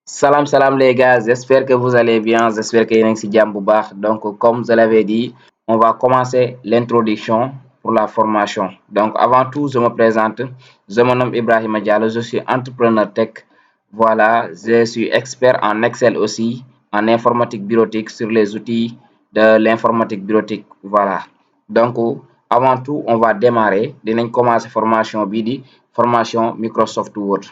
Salam salam les gars, j'espère que vous allez bien, j'espère que yéen a ngi ci jàmm bu baax. Donc comme je l'avais dit, on va commencer l'introduction pour la formation. Donc avant tout, je me présente, je me nomme Ibrahima Diallo, je suis entrepreneur tech. Voilà, je suis expert en Excel aussi, en informatique bureautique sur les outils de l'informatique bureautique. Voilà. Donc avant tout, on va démarrer, dinañ commencer formation bii di formation Microsoft Word.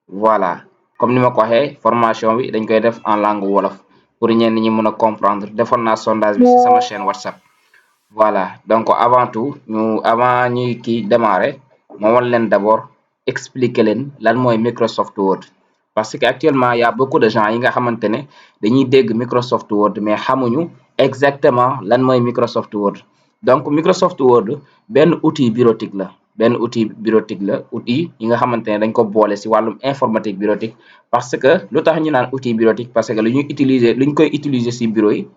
Voilà, comme ni ma ko waxee formation bi dañ koy def en langue wolof pour ñenn ñi mën a comprendre defoon naa sondage bi ci sama chaîne WhatsApp. Voilà, donc avant ñuy kii démarrer ma wan leen d'abord expliquer leen lan mooy Microsoft Word parce que actuellement y a beaucoup de gens yi nga xamante ne dañuy dégg Microsoft Word mais xamuñu exactement lan mooy Microsoft Word. Donc Microsoft Word benn outil bureautique la outil yi nga xamante ne dañ ko boole ci wàllum informatique bureautique parce que lu tax ñu naan outil bureautique parce que lu ñu koy utiliser ci bureau yi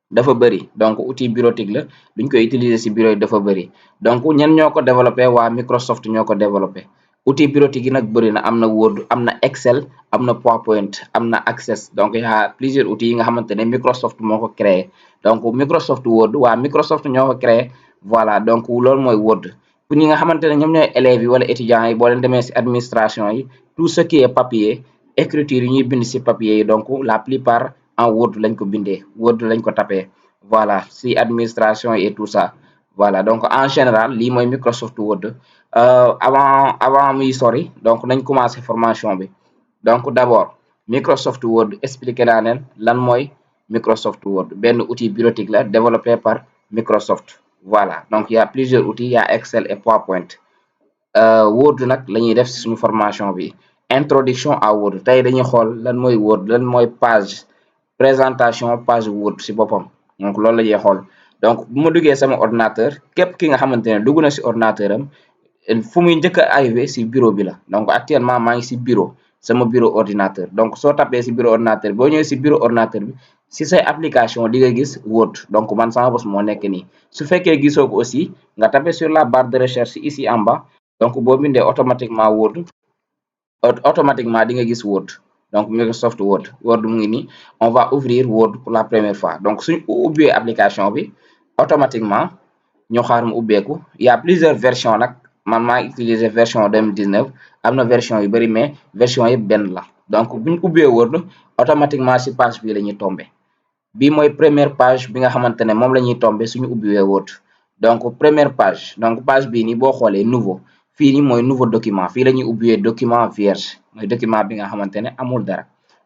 dafa bëri. Donc outil bureautique la luñ koy utiliser ci bureau yi dafa bëri. Donc ñan ñoo ko développé waa Microsoft ñoo ko développé outil bureautique yi nag bëri na, am na Word, am na Excel, am na PowerPoint, am na Access. Donc y a plusieurs outils yi nga xamante ne Microsoft moo ko créé. Donc Microsoft Word waa Microsoft ñoo ko créé. Voilà, donc loolu mooy Word pour ñi nga xamante ne ñoom ñooy élèves yi wala étudiants yi boo leen demee ci administration yi tout ce qui est papier écriture yi ñuy bind ci papier yi donc la plupart en Word lañ ko bindee, Word lañ ko tapé. Voilà, ci administration et tout ça. Voilà, donc en général lii mooy Microsoft Word. Avant muy sori donc nañ commencé formation bi. Donc d'abord Microsoft Word expliqué naa leen lan mooy Microsoft Word benn outil bureautique la développé par Microsoft. Voilà, donc il y a plusieurs outils, il y a Excel et PowerPoint. Word nag la ñuy def ci suñu formation bi introduction à Word tey dañuy xool lan mooy Word, lan mooy page présentation page Word ci boppam. Donc loolu la ñuy xool. Donc bu ma duggee sama ordinateur képp ki nga xamante ne dugg na ci ordinateur am fu muy njëkk a arrivé ci bureau bi la. Donc actuellement maa ngi ci bureau sama bureau ordinateur. Donc soo tapee ci bureau ordinateur boo ñëwee ci bureau ordinateur bi ci say application di nga gis Word. Donc man sama bos moo nekk nii su fekkee gisoo ko aussi nga tapé sur la barre de recherche ici en bas donc boo bindee automatiquement Word automatiquement di nga gis Word. Donc Microsoft Word mu ngi nii on va ouvrir Word pour la première fois. Donc suñ ubbee application bi automatiquement ñu xaar mu ubbeeku. Il y a plusieurs versions nag man maa utiliser version 2019 am na version yu bëri mais version yëpp benn la. Donc buñ ubbee Word automatiquement ci page bi la ñuy tombé bii mooy première page bi nga xamante ne moom la ñuy tombé suñu ubbiwee Word. Donc première page donc page bii nii boo xoolee nouveau fii nii mooy nouveau document fii la ñuy ubbiwee document vierge mooy document bi nga xamante ne amul dara.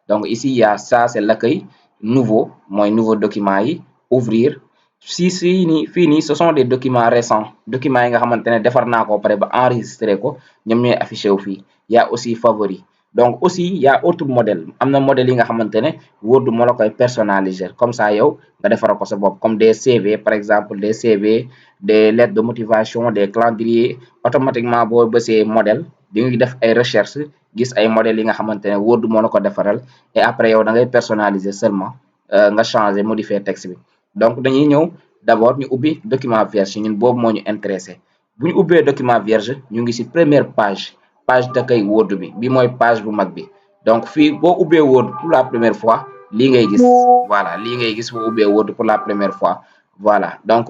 Donc ici il y a ça c'est l'accueil nouveau mooy nouveau document yi ouvrir fii nii ce sont des documents récents documents yi nga xamante ne defar naa ko pare ba enregistré ko ñoom ñooy affiché wu fii. Il y a aussi favori. Donc aussi il y a autre modèle am na modèle yi nga xamante ne Word moo la koy personnaliser comme ça yow nga defara ko sa bopp comme des CV par exemple des CV des lettres de motivation des calendriers automatiquement boo bësee modèle di nga def ay recherche gis ay modèles yi nga xamante ne Word moo la ko defaral et après yow da ngay personnaliser seulement nga changer modifier texte bi. Donc dañuy ñëw d'abord ñu ubbi document vierge ñun boobu moo ñu intéressé bu ñu ubbee document vierge ñu ngi ci première page d'accueil Word bi mooy page bu mag bi. Donc fii boo ubbee Word pour la première fois lii ngay gis. Voilà lii ngay gis boo ubbee Word pour la première fois. Voilà donc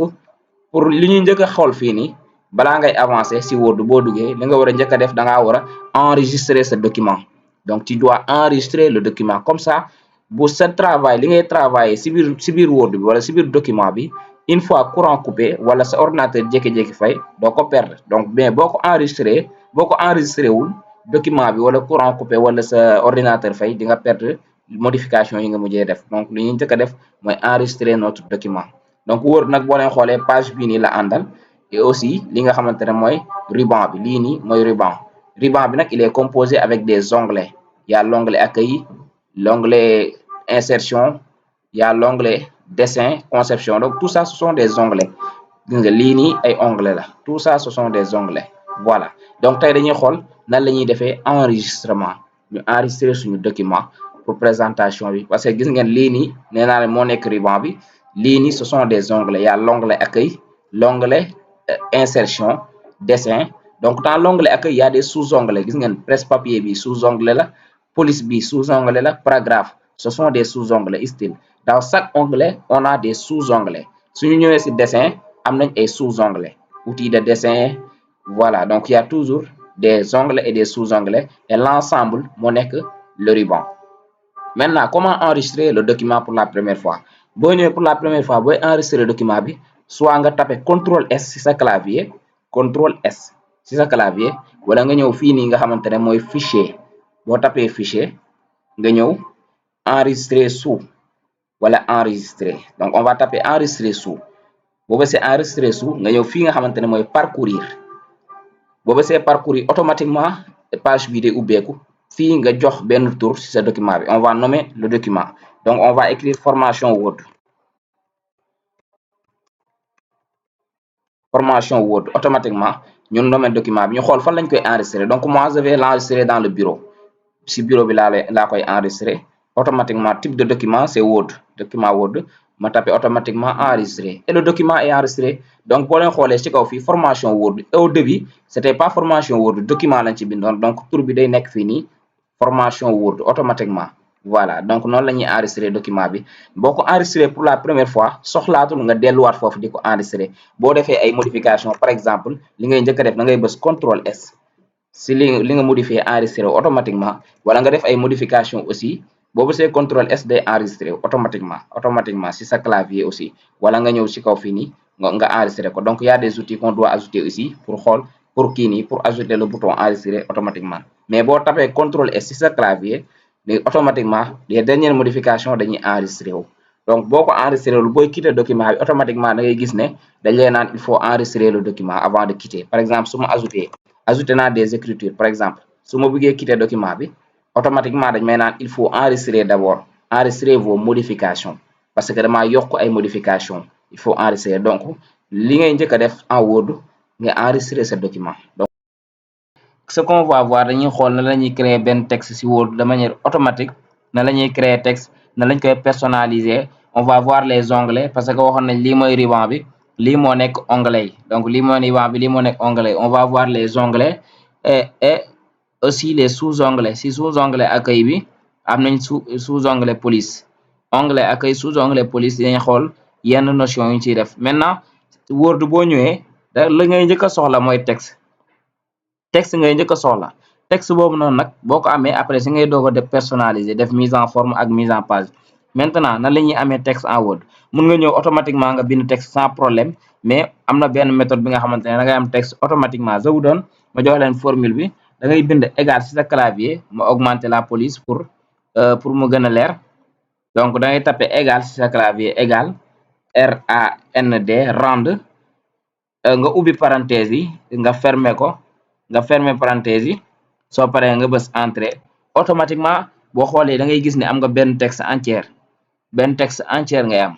pour li ñuy njëkk a xool fii nii balaa ngay avancer ci Word boo duggee li nga war a njëkk a def da ngaa war a enregistrer ce document. Donc tu dois enregistrer le document comme ça bu sa travail li ngay travailler ci biir Word bi wala ci biir document bi une fois courant coupé wala sa ordinateur jékki-jékki fay doo ko perdre. Donc mais boo ko enregistré wul document bi wala courant coupé wala sa ordinateur fay di nga perdre modification yi nga mujjee def. Donc li ñuy njëkk a def mooy enregistrer notre document. Donc Word nag boo leen xoolee page bii nii la àndal et aussi li nga xamante ne mooy ruban bi lii nii mooy ruban bi nag il est composé avec des onglets. Il y a l'onglet accueil, l'onglet insertion, il y a l'onglet dessin conception. Donc tout ça ce sont des onglets gis nga lii nii ay onglets la tout ça ce sont des onglets. Voilà donc tey dañuy xool nan la ñuy defee enregistrement ñu enregistrer suñu document pour présentation bi parce que gis ngeen lii nii nee naa leen moo nekk ruban bi lii nii ce sont des onglets. Il y a l'onglet accueil, l'onglet insertion, dessin. Donc dans l'onglet accueil il y a des sous-onglets gis ngeen presse papier bi sous-onglet la police bi sous-onglet la, paragraphe ce sont des sous-onglets style. Dans chaque onglet on a des sous-onglets. Suñu ñëwee ci dessin am nañ ay sous-onglets, outil de dessin, voilà. Donc il y a toujours des onglets et des sous-onglets et l'ensemble moo nekk le ruban. Maintenant comment enregistrer le document pour la première fois? Boo ñëwee pour la première fois booy enregistrer le document bi soit nga taper CTRL S ci sa clavier, CTRL S ci sa clavier, wala nga ñëw fii nii nga xamante ne mooy fichier. Boo tapee fichier nga ñëw enregistrer sous wala enregistrer. Donc on va taper enregistrer sous. boo bësee enregistrer sous nga ñëw fii nga xamante ne mooy parcourir. boo bësee parcourir automatiquement page bi day ubbeeku. fii nga jox benn tour ci sa document bi. On va nommer le document. Donc on va écrire formation Word. Formation Word automatiquement ñun nommer document bi ñu xool fan lañ koy enregistrer. Donc moi je vais l'enregistrer dans le bureau. Si bureau bi laa koy enregistrer. Automatiquement type de document c'est Word. Document Word ma taper automatiquement enregistrer et le document est enregistré. Donc boo leen xoolee ci kaw fii formation Word au début c'était pas formation Word document lañ ci bindoon. Donc tur bi day nekk fii nii formation Word automatiquement. Voilà donc noonu la ñuy enregistrer document bi. boo ko enregistrer pour la première fois soxlaatul nga delluwaat foofu di ko enregistrer. boo defee ay modification par exemple li ngay njëkk a def da ngay bës CTRL S si li nga modifier enregistrer automatiquement, wala nga def ay modification aussi boo bësee CTRL S day enregistrer automatiquement si sa clavier aussi, wala nga ñëw ci kaw fii nii nga enregistrer ko. Donc il y a des outils qu'on doit ajouter aussi pour xool pour kii nii pour ajouter le bouton enregistrer automatiquement. Mais boo tapee CTRL S si sa clavier léegi automatiquement les dernières modifications dañuy enregistrer wu. Donc boo ko enregistrer wul booy quitter document bi automatiquement da ngay gis ne dañ lay naan il faut enregistrer le document avant de quitter. Par exemple su ma ajouter naa des écritures par exemple su ma bëggee quitter document bi automatiquement dañ may naan il faut enregistrer d'abord, enregistrer vos modifications parce que damaa yokk ay modifications il faut enregistrer. Donc li ngay njëkk a def en Word nga enregistrer ce document. Donc ce qu'on va voir dañuy xool na la ñuy créer benn texte ci Word de manière automatique, na la ñuy créer texte, na lañ koy personnaliser. On va voir les onglets parce que waxoon nañ lii mooy ruban bi, lii moo nekk onglet yi. Donc lii mooy ruban bi, lii moo nekk onglet yi. On va voir les onglets et aussi les sous-onglets. Si sous-onglet accueil bi am nañ sous-onglet police, onglet accueil, sous-onglet police dañuy xool yenn notion yu ñu ciy def. Maintenant Word boo ñëwee la ngay njëkk a soxla mooy texte ngay njëkk a soxla. Texte boobu noonu nag boo ko amee après si ngay doog a def personnaliser, def mise en forme ak mise en page. Maintenant nan la ñuy amee texte en Word, mun nga ñëw automatiquement nga bind texte sans problème, mais am na benn méthode bi nga xamante ne da ngay am texte automatiquement. Je vous donne ma jox leen formule bi, da ngay bind égal ci sa clavier, ma augmenter la police pour mu gën a leer. Donc da ngay taper égal ci sa clavier, égal RAND rand, nga ubbi parenthèse yi nga fermer ko, nga fermer parenthèse yi. soo paree nga bës entrée automatiquement boo xoolee da ngay gis ne am nga benn texte entière ngay am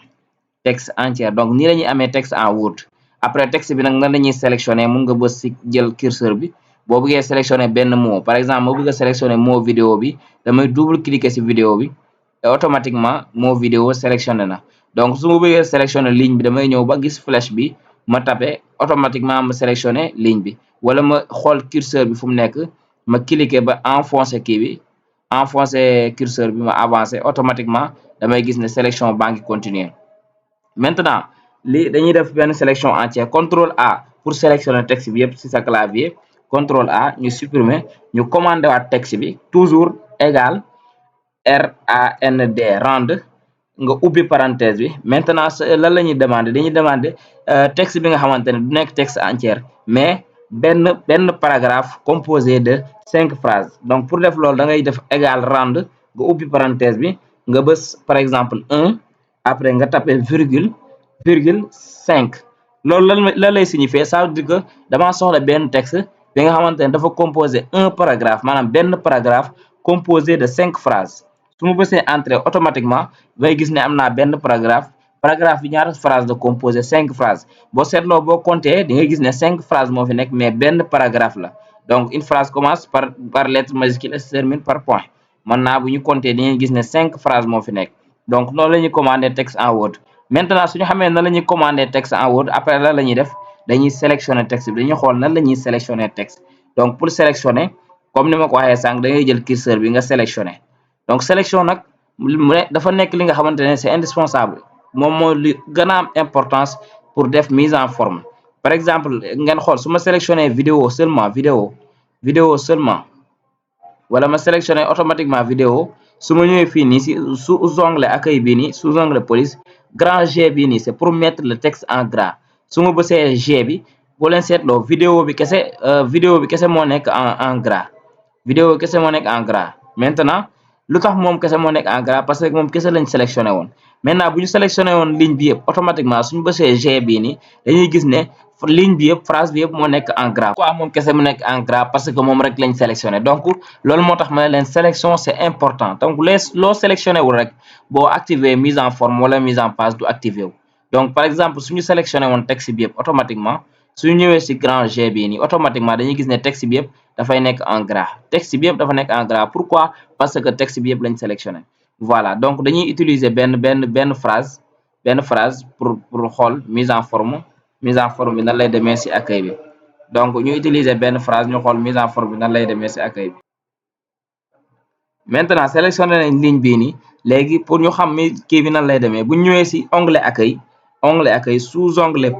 texte entière. Donc nii la ñuy amee texte en Word. Après texte bi nag nan la ñuy sélectionner, mun nga bës ci jël curseur bi boo bëggee sélectionner benn mot. Par exemple moo bëgg a sélectionner mot vidéo bi, damay double cliquer ci vidéo bi et automatiquement mot vidéo sélectionné na. Donc su ma bëggee sélectionner ligne bi damay ñëw ba gis flèche bi ma taper automatiquement ma sélectionner ligne bi, wala ma xool curseur bi fu mu nekk ma cliquer ba enfoncer kii bi, enfoncer curseur bi ma avancer automatiquement damay gis ne sélection baa ngi continuer. Maintenant li dañuy def benn sélection entière, CTRL A pour sélectionner texte bi yëpp ci sa clavier, CTRL A ñu supprimer, ñu commander waat texte bi toujours égal RAND rand, nga ubbi parenthèse bi. Maintenant lan la ñuy demander, dañuy demander texte bi nga xamante ne du nekk texte entière mais benn paragraphe composé de 5 phrases. Donc pour def loolu da ngay def égal rand, nga ubbi parenthèse bi, nga bës par exemple 1, après nga taper virgule 5. loolu lan lay signifier, ça veut dire que damaa soxla benn texte bi nga xamante ne dafa composé un paragraphe, maanaam benn paragraphe composé de 5 phrases. su ma bësee entrée automatiquement bay gis ne am naa benn paragraphe bi ñaata phrase de composé 5 phrases. Boo seetloo boo compter di nga gis ne 5 phrases moo fi nekk mais benn paragraphe la. Donc une phrase commence par lettre majuscule et se termine par point. Maintenant bu ñu compter di nga gis ne 5 phrases moo fi nekk. Donc noonu la ñuy commander texte en Word. Maintenant su ñu xamee nan la ñuy commander texte en Word, après lan la ñuy def dañuy sélectionner texte bi, dañuy xool nan la ñuy sélectionner texte. Donc pour sélectionner comme ni ma ko waxee sànq da ngay jël curseur bi nga sélectionné donc sélection nag dafa nekk li nga xamante ne c'est indispensable moom moo li gën a am importance pour def mise en forme. Par exemple ngeen xool su ma sélectionné vidéo seulement wala ma sélectionné automatiquement vidéo su ma ñëwee fii nii si sous onglet accueil bii nii sous onglet police grand G bii nii c'est pour mettre le texte en gras su ma bësee G bi boo leen seetloo vidéo bi kese moo nekk en gras vidéo kese moo nekk en gras. Maintenant lu tax moom kese moo nekk en gras parce que moom kese lañ sélectionné woon. Maintenant bu ñu sélectionné woon ligne bi yëpp automatiquement suñu bësee G bii nii dañuy gis ne ligne bi yëpp phrase bi yëpp moo nekk en gras. Pourquoi moom kese mu nekk en gras parce que moom rek lañ sélectionné donc loolu moo tax ma ne leen sélection c'est important donc loo sélectionné wul rek boo activer mise en forme wala mise en page du activé wu. Donc par exemple suñu sélectionné woon texte bi yëpp automatiquement suñu ñëwee si grand G bii nii automatiquement dañuy gis ne texte bi yëpp dafay nekk en gras texte bi yëpp dafa nekk en gras. Pourquoi parce que texte bi yëpp lañ sélectionné. Voilà donc dañuy utiliser benn phrase pour xool mise en forme bi nan lay demee si accueil bi donc ñu utiliser benn phrase ñu xool mise en forme bi nan lay demee si accueil bi. Maintenant sélectionné nañ ligne bii nii léegi pour ñu xam mi kii bi nan lay demee bu ñu ñëwee si onglet accueil sous onglet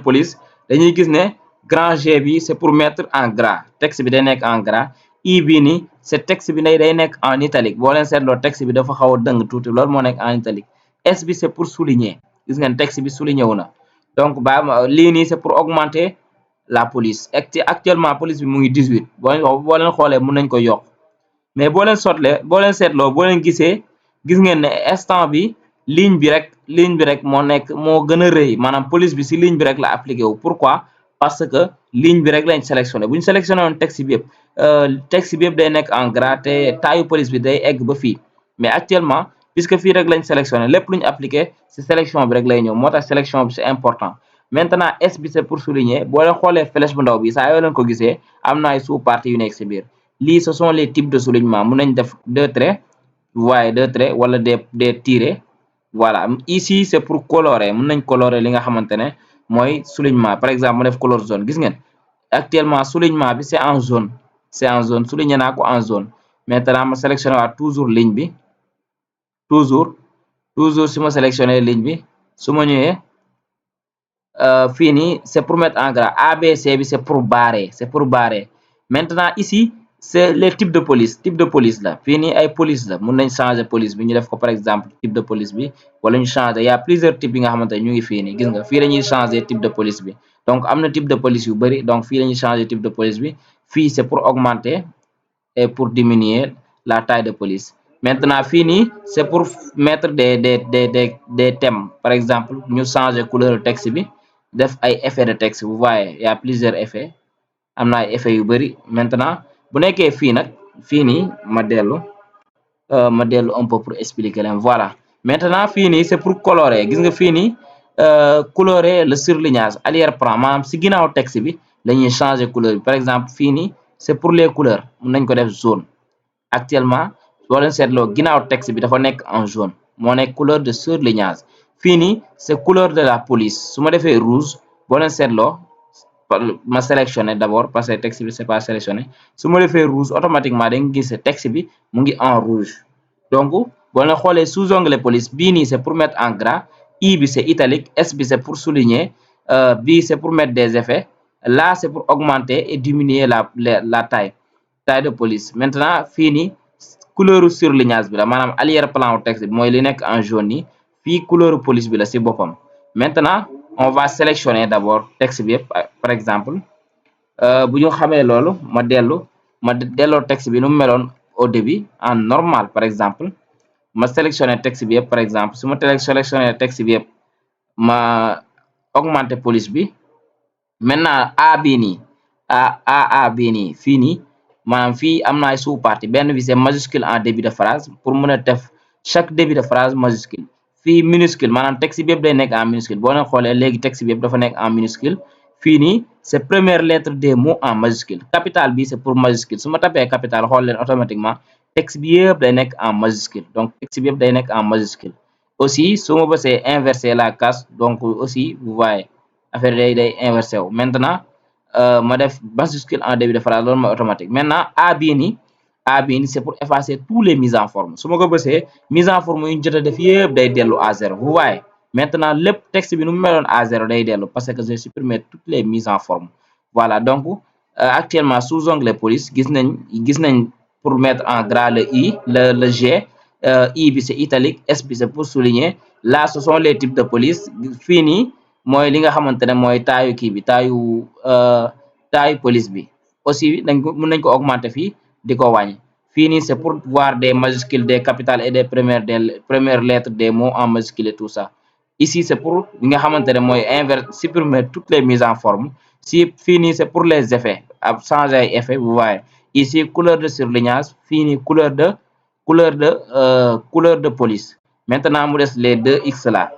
police dañuy gis ne grand G bi c'est pour mettre en gras texte bi day nekk en gras. I bii nii c'est texte bi day nekk en italique boo leen seetloo texte bi dafa xaw a dëng tuuti loolu moo nekk en italique. S bi c'est pour souligner gis ngeen texte bi souligné wu na donc lii nii c'est pour augmenter la police actuellement police bi mu ngi 18 boo leen xoolee mën nañ ko yokk mais boo leen seetloo boo leen gis ngeen ne instant bi ligne bi rek moo gën a rëy maanaam police bi si ligne bi rek la appliqué wu. Pourquoi parce que ligne bi rek lañ sélectionné bu ñu sélectionné woon texte bi yëpp day nekk en gras te taayu police bi day egg ba fii mais actuellement puisque fii rek lañ sélectionné lépp lu ñu appliqué si sélection bi rek lay ñëw moo tax sélection bi c'est important. Maintenant S bi c'est pour souligner boo leen xoolee flèche bu ndaw bi saa yoo leen ko gisee am na ay sous parties yu nekk si biir lii ce sont les types de soulignement mun nañ def 2 traits vous voyez 2 traits wala des tirets. Voilà ici c'est pour colorer mun nañ colorer li nga xamante ne mooy soulignement par exemple mu def couleur jaune gis ngeen actuellement soulignement bi c'est en jaune souligné naa ko en jaune. Maintenant ma sélectionné waat toujours ligne bi toujours si ma sélectionné ligne bi su ma ñëwee fii nii c'est pour mettre en gras ABC bi c'est pour barrer maintenant ici c'est les types de police la fii nii ay police la mun nañ changer police bi ñu def ko par exemple type de police bi wala ñu changer y a plusieurs types yi nga xamante ne ñu ngi fii nii gis nga fii lañuy changer type de police bi donc am na type de police yu bari donc fii lañuy changer type de police bi fii c'est pour augmenter et pour diminuer la taille de police. Maintenant fii nii c'est pour mettre des thèmes par exemple ñu changer couleur texte bi def ay effets de texte vous voyez y a plusieurs effets am na ay effets yu bari. Maintenant bu nekkee fii nag fii nii ma dellu un peu pour expliquer leen voilà maintenant fii nii c'est pour colorer gis nga fii nii colorer le surlignage arrière-plan maanaam si ginnaaw texte bi lañuy changer couleur bi par exemple fii nii c'est pour les couleurs mun nañ ko def jaune actuellement boo leen seetloo ginnaaw texte bi dafa nekk en jaune moo nekk couleur de surlignage. Fii nii c'est couleur de la police su ma defee rouge boo leen seetloo ma sélectionné d'abord parce que texte bi c'est pas sélectionné su ma defee rouge automatiquement da nga gis texte bi mu ngi en rouge donc boo leen xoolee sous onglet police bii nii c'est pour mettre en gras I bi c'est italique S bi c'est pour souligner bii c'est pour mettre des effets là c'est pour augmenter et diminuer la taille de police. Maintenant fii nii couleur surlignage bi la maanaam arrière-plan texte bi mooy li nekk en jaune nii fii couleur police bi la si boppam. Maintenant on va sélectionner d'abord texte bi yëpp par exemple bu ñu xamee loolu ma delloo texte bi nu mu meloon au début en normal par exemple ma sélectionner texte bi yëpp par exemple su ma sélectionner texte bi yëpp ma augmenter police bi. Maintenant A bii nii A bii nii fii nii maanaam fii am na ay sous-parties benn bi c'est majuscule en début de phrase pour mën a def chaque début de phrase majuscule fii minuscule maanaam texte bi yëpp day nekk en minuscule boo leen xoolee léegi texte bi yëpp dafa nekk en minuscule. Fii nii c'est première lettre des mots en majuscule capital bi c'est pour majuscule su ma tapee capital xool leen automatiquement texte bi yëpp day nekk en majuscule donc texte bi yëpp day nekk en majuscule. Aussi su ma bësee inverser la case donc aussi vous voyez affaire day inversé wu. Maintenant ma def majuscule en début de phrase loolu mooy automatique. Maintenant A bii nii c'est pour effacer tous les mises en forme su ma ko bësee mise en forme yu ñu jot a def yëpp day dellu à 0 vous voyez. Maintenant lépp texte bi nu mu meloon à 0 day dellu parce que j'ai supprimé toutes les mises en forme. Voilà donc actuellement sous onglet police gis nañ pour mettre en gras le I le G, I bi c'est italique, S bi c'est pour souligner. Là ce sont les types de police. Fii nii mooy li nga xamante ne mooy taayu kii bi taayu police bi. Aussi mën nañ ko augmenter fii di ko wàññi. Fii nii c'est pour voir des majuscules, des capitales et des premières lettres des mots en majuscule et tout ça. Ici c'est pour li nga xamante ne mooy supprimer toutes les mises en forme. Si fii nii c'est pour les effets changer ay effets vous voyez. Ici couleur de surlignage, fii nii couleur de police. Maintenant mu des les 2x là.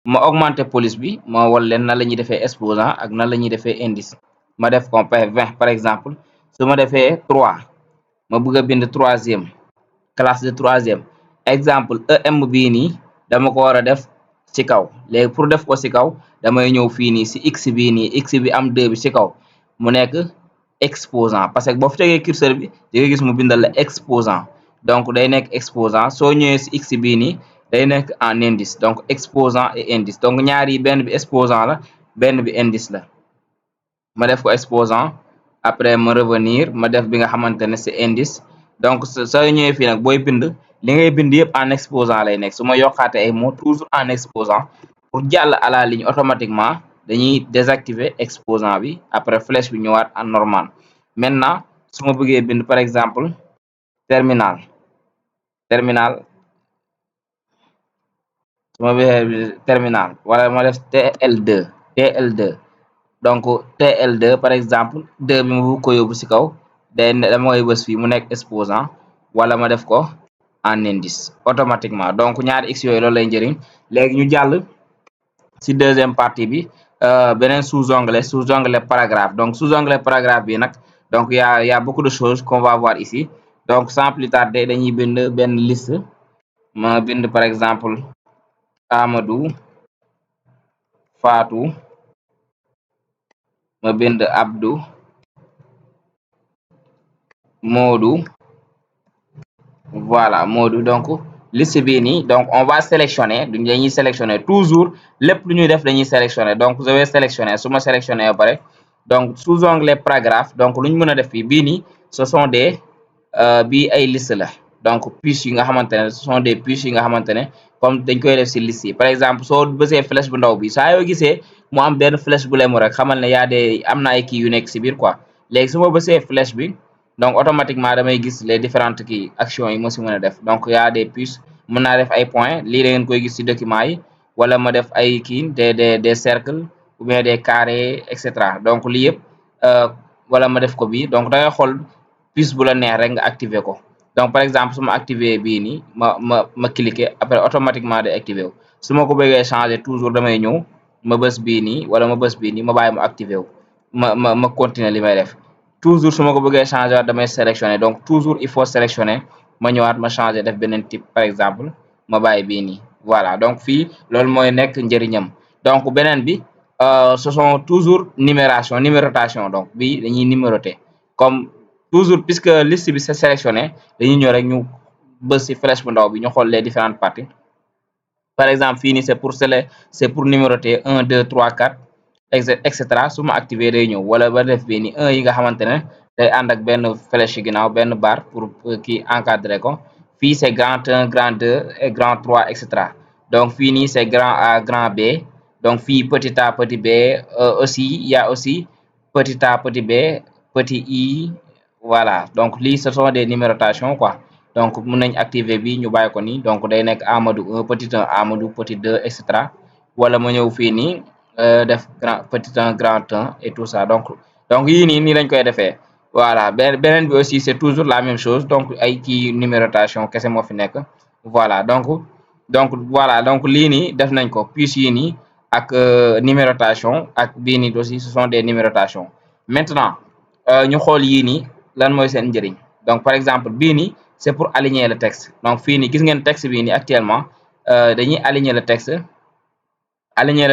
Ma augmenter police bi ma wol leen nan la ñuy defee exposant ak nan la ñuy defee indice. Ma def ko 20 par exemple. Su ma defee 3 ma bëgg a bind troisième classe de troisième exemple EM bii nii dama ko war a def ci kaw. Léegi pour def ko ci kaw damay ñëw fii nii ci x bii nii x bi am 2 bi ci kaw mu nekk exposant parce que boo fi tegee curseur bi di nga gis mu bindal la exposant donc day nekk exposant. Soo ñëwee ci x bii nii day nekk en indice donc exposant et indice donc ñaar yi benn bi exposant la benn bi indice la. Ma def ko exposant après ma revenir ma def bi nga xamante ne c'est indice. Donc soo ñëwee fii nag booy bind li ngay bind yëpp en exposant lay nekk. Su ma yokkaate ay mots toujours en exposant pour jàll à la ligne automatiquement dañuy désactiver exposant bi après flèche bi ñëwaat en normal. Maintenant su ma bëggee bind par exemple terminal su ma bëggee terminal wala ma def TL2 donc TL2 par exemple 2 bi ma bëgg ko yóbbu ci kaw dama koy bës fii mu nekk exposant wala ma def ko en indice automatiquement. Donc ñaari x yooyu loolu lay njëriñ. Léegi ñu jàll ci deuxième partie bi beneen sous-onglet paragraphe. Donc sous-onglet paragraphe bi nag donc y a beaucoup de choses qu'on va voir ici. Donc sans plus tarder dañuy bind benn liste ma bind par exemple Amadou, Fatou, ma bind Abdou, Modou, voilà Modou. Donc liste bii nii donc on va sélectionner dañuy sélectionner toujours lépp lu ñuy def dañuy sélectionner. Donc je vais sélectionner su ma sélectionner ba pare donc sous onglet paragraphe donc lu ñu mën a def fii bii nii ce sont des bii ay liste la donc puces yi nga xamante ne ce sont des puces yi nga xamante ne comme dañ koy def ci liste yi. Par exemple soo bësee flèche bu ndaw bi saa yoo gisee mu am benn flèche bu lemu rek xamal ne am na ay kii yu nekk ci biir quoi. Léegi su ma bësee flèche bi donc automatiquement damay gis les différentes kii actions yi ma ci mën a def. Donc y a des puces mën naa def ay points lii da ngeen koy gis ci document yi wala ma def ay kii des cercles ou bien des carrés etc. Donc lii yëpp wala ma def ko bii donc da ngay xool puce bu la neex rek nga activer ko. Donc par exemple su ma activer bii nii ma cliquer après automatiquement day activer wu. Su ma ko bëggee changer toujours damay ñëw ma bës bii nii wala ma bës bii nii ma bàyyi mu activer wu ma continuer li may def. Toujours su ma ko bëggee changer damay sélectionner donc toujours il faut sélectionner ma ñëwaat ma changer def beneen type par exemple ma bàyyi bii nii. Voilà donc fii loolu mooy nekk njëriñam. Donc beneen bi ce sont toujours numérotation donc bii dañuy numéroter comme toujours puisque liste bi c'est sélectionné dañuy ñëw rek ñu bës ci flèche bu ndaw bi ñu xool les différentes parties. Par exemple fii nii c'est pour numéroter 1 2 3 4 etc. su ma activer day ñëw wala ba def bii nii 1 yi nga xamante ne day ànd ak benn flèche ginnaaw benn barre pour kii encadrer ko. Fii c'est grand 1 grand 2 et grand 3 etc. Donc fii nii c'est grand A grand B donc fii petit a petit b aussi il y a aussi petit a petit b petit i. Voilà donc lii ce sont des numérotations quoi. Donc mën nañ activer bi ñu bàyyi ko nii donc day nekk Amadou 1 petit 1 Amadou petit 2 etc. wala ma ñëw fii nii def petit 1 grand 1 et tout ça donc yii nii lañ koy defee. Voilà beneen bi aussi c'est toujours la même chose donc ay kii numérotation kese moo fi nekk. Voilà donc lii nii def nañ ko puces yii nii ak numérotation ak bii nii aussi ce sont des numérotations. Maintenant ñu xool yii nii lan mooy seen njëriñ. Donc par exemple bii nii c'est pour aligner le texte donc fii nii gis ngeen texte bii nii actuellement dañuy aligner le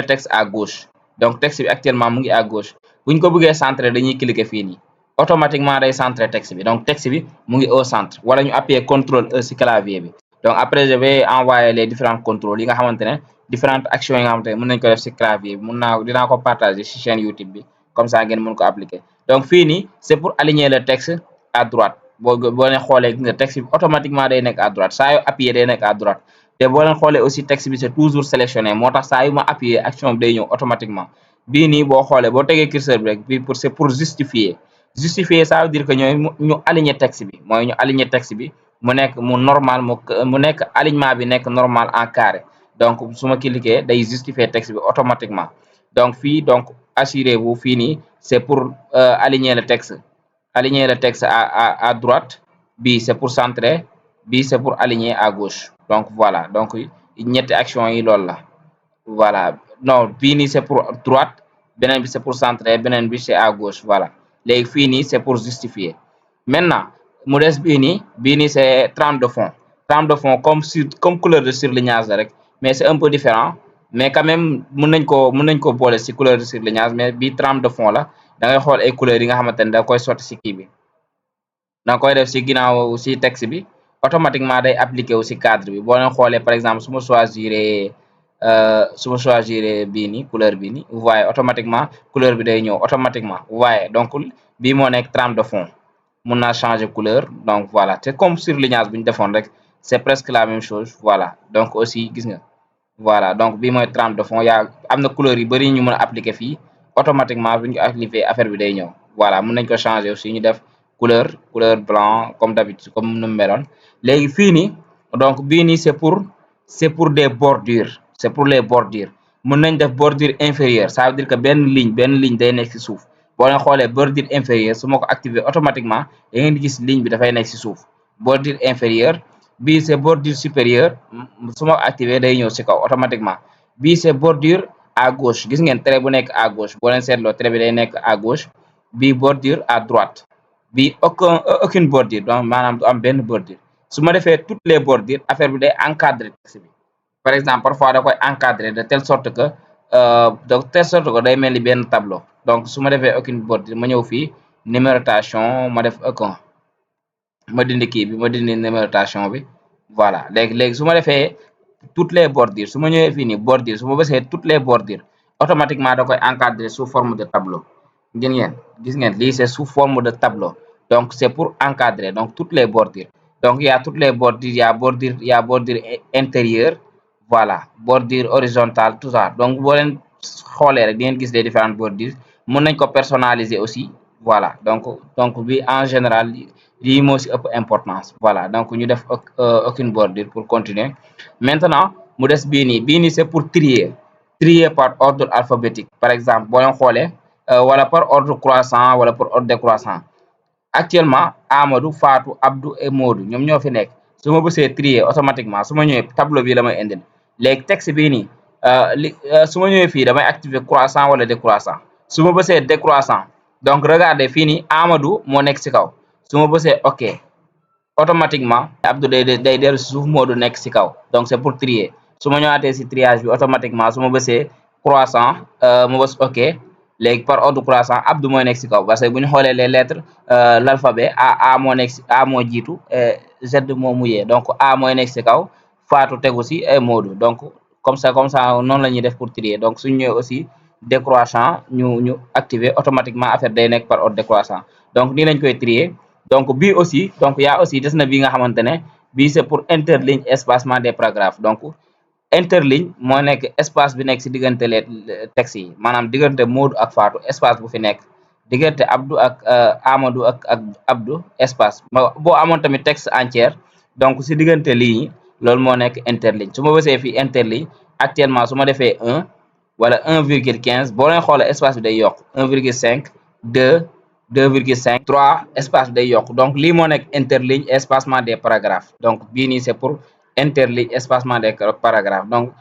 texte à gauche donc texte bi actuellement mu ngi à gauche. buñ ko bëggee centrer dañuy cliquer fii nii automatiquement day centrer texte bi donc texte bi mu ngi au centre wala ñu appuyer contrôle E ci clavier bi donc après je vais envoyer les différents contrôles yi nga xamante ne différentes actions yi nga xamante ne mën nañu ko def ci clavier bi dinaa ko partager ci chaîne YouTube bi comme ça ngeen mën ko appliquer donc fii nii c'est pour aligner le texte à droite boo leen xoolee gis nga texte bi automatiquement day nekk à droite saa yoo appuyer day nekk à droite te boo leen xoolee aussi texte bi c'est toujours sélectionné moo tax saa yu ma appuyer action bi day ñëw automatiquement bii nii boo xoolee boo tegee curseur bi rek bii c'est pour justifier ça veut dire que ñooy ñu aligner texte bi mooy ñu aligner texte bi mu nekk mu normal mu nekk alignement bi nekk normal en carré donc su ma cliquer day justifier texte bi automatiquement donc fii donc assurez-vous fii nii c'est pour aligner le texte à droite bii c'est pour centrer bii c'est pour aligner à gauche donc voilà donc ñetti action yi loolu la voilà non bii nii c'est pour droite beneen bi c'est pour centrer beneen bi c'est à gauche voilà léegi fii nii c'est pour justifier maintenant mu des bii nii c'est trame de fond comme couleur de surlignage la rek mais c'est un peu différent mais quand même mën nañ ko boole ci couleur de surlignage mais bii trame de fond la da ngay xool ay couleurs yi nga xamante ne da koy sotti ci kii bi da koy def ci ginnaaw ci texte bi automatiquement day appliqué wu ci cadre bi boo leen xoolee par exemple su ma choisir bii nii couleur bii nii vous voyez automatiquement couleur bi day ñëw automatiquement vous voyez donc bii moo nekk trame de fond mun naa changer couleur donc voilà c'est comme surlignage bu ñu defoon rek c'est presque la même chose voilà donc aussi gis nga voilà donc bii mooy trame de fond am na couleur yu bari ñu mën a appliquer fii automatiquement bu ñu activer affaire bi day ñëw voilà mën nañ ko changer aussi ñu def couleur blanc comme d'habitude comme nu mu meloon léegi fii nii donc bii nii c'est pour des bordures c'est pour les bordures mën nañ def bordure inférieure ça veut dire que benn ligne day nekk ci suuf boo leen xoolee bordure inférieure su ma ko activer automatiquement da ngeen di gis ligne bi dafay nekk ci suuf bordure inférieure bii c'est bordure supérieure su ma ko activer day ñëw ci kaw automatiquement bii c'est bordure à gauche gis ngeen trait bu nekk à gauche boo leen seetloo trait bi day nekk à gauche bii bordure à droite bii aucune bordure donc maanaam du am benn bordure su ma defee toutes les bordures affaire bi day encadrer texte bi par exemple parfois da koy encadrer de telle sorte que day mel ni benn tableau donc su ma defee aucune bordure ma ñëw fii numérotation ma def aucun ma dindi kii bi ma dindi numérotation bi voilà léegi su ma defee toutes les bordures su ma ñëwee fii nii bordure su ma bësee toutes les bordures automatiquement da koy encadrer sous forme de tableau gis ngeen lii c'est sous forme de tableau donc c'est pour encadrer donc toutes les bordures donc il y a toutes les bordures il y a bordure intérieure voilà bordure horizontale tout ça donc boo leen xoolee rek di ngeen gis les différentes bordures mën nañ ko personnaliser aussi voilà donc bi en général lii moo ci ëpp importance voilà donc ñu def aucune bordure pour continuer maintenant mu des bii nii c'est pour trier par ordre alphabétique par exemple boo leen xoolee wala par ordre croissant wala par ordre décroissant actuellement Amadou Fatou Abdou et Modou ñoom ñoo fi nekk su ma bësee trier automatiquement su ma ñëwee tableau bi la may indil léegi texte bii nii su ma ñëwee fii damay activer croissant wala décroissant su ma bësee décroissant donc regardez fii nii Amadou moo nekk ci kaw su ma bësee OK automatiquement Abdou day dellu ci suuf Modou nekk ci kaw donc c'est pour trier su ma ñëwaatee ci triage bi automatiquement su ma bësee croissant ma bës OK léegi par ordre croissant Abdou mooy nekk ci kaw parce que bu ñu xoolee les lettres l'alphabet A moo jiitu Z moo mujjee donc A mooy nekk ci kaw Fatou tegu ci et Modou donc comme ça noonu la ñuy def pour trier donc suñu ñëwee aussi décroissant ñu activer automatiquement affaire day nekk par ordre décroissant donc nii lañ koy trier donc bii aussi donc y a aussi des na bii nga xamante ne bii c'est pour interligne espacement des paragraphes donc interligne moo nekk espace bi nekk ci diggante les textes yi maanaam diggante Modou ak Fatou espace bu fi nekk diggante Abdou ak Amadou ak Abdou espace boo amoon tamit texte entière donc ci diggante lii loolu moo nekk interligne su ma bësee fii interligne actuellement su ma defee 1 wala 1,15 boo leen xoolee espace bi day yokk 1,5 2 2,5 3 espace bi day yokk donc lii moo nekk interligne espacement des paragraphes donc bii nii c'est pour interligne espacement des paragraphes donc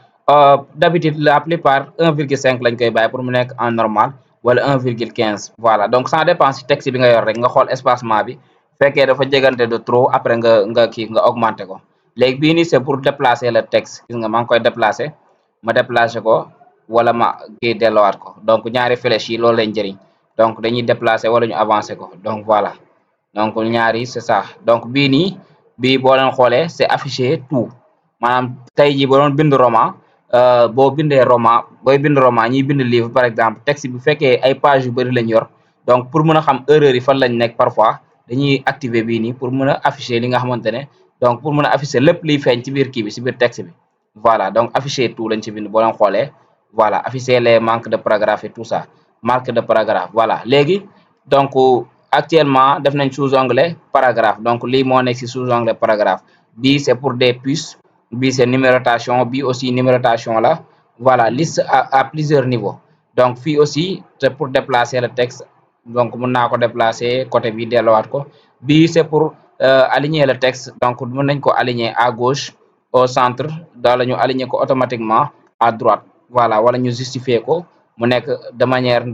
d'habitude la plupart 1,5 lañ koy bàyyi pour mu nekk en normal wala 1,15 voilà donc ça dépend ci texte bi nga yor rek nga xool espacement bi fekkee dafa jegante de trop après nga augmenter ko léegi bii nii c'est pour déplacer le texte gis nga maa ngi koy déplacer ma déplacer ko wala ma kii delluwaat ko donc ñaari flèches yi loolu lañ jëriñ donc dañuy déplacer wala ñu avancer ko donc voilà donc ñaari c'est ça donc bii nii bii boo leen xoolee c'est affiché tout maanaam tey jii boo doon bind roman boo bindee roman booy bind roman ñiy bind livre par exemple texte bu fekkee ay page yu bëri lañ yor donc pour mën a xam erreur yi fan lañ nekk parfois dañuy activer bii nii pour mën a afficher li nga xamante ne donc pour mën a afficher lépp liy feeñ ci biir kii bi ci biir texte bi voilà donc afficher tout lañ ci bind boo leen xoolee voilà afficher les manques de paragraphe et tout ça marque de paragraphe voilà léegi donc actuellement def nañ sous-onglet paragraphe donc lii moo nekk ci sous-onglet paragraphe bii c'est pour des puces bii c'est numérotation bii aussi numérotation la voilà liste à plusieurs niveaux donc fii aussi c'est pour déplacer le texte donc mën naa ko déplacer côté bi delluwaat ko bii c'est pour aligner le texte donc mën nañ ko aligner à gauche au centre wala ñu aligner ko automatiquement à droite voilà wala ñu justifier ko mu nekk de manière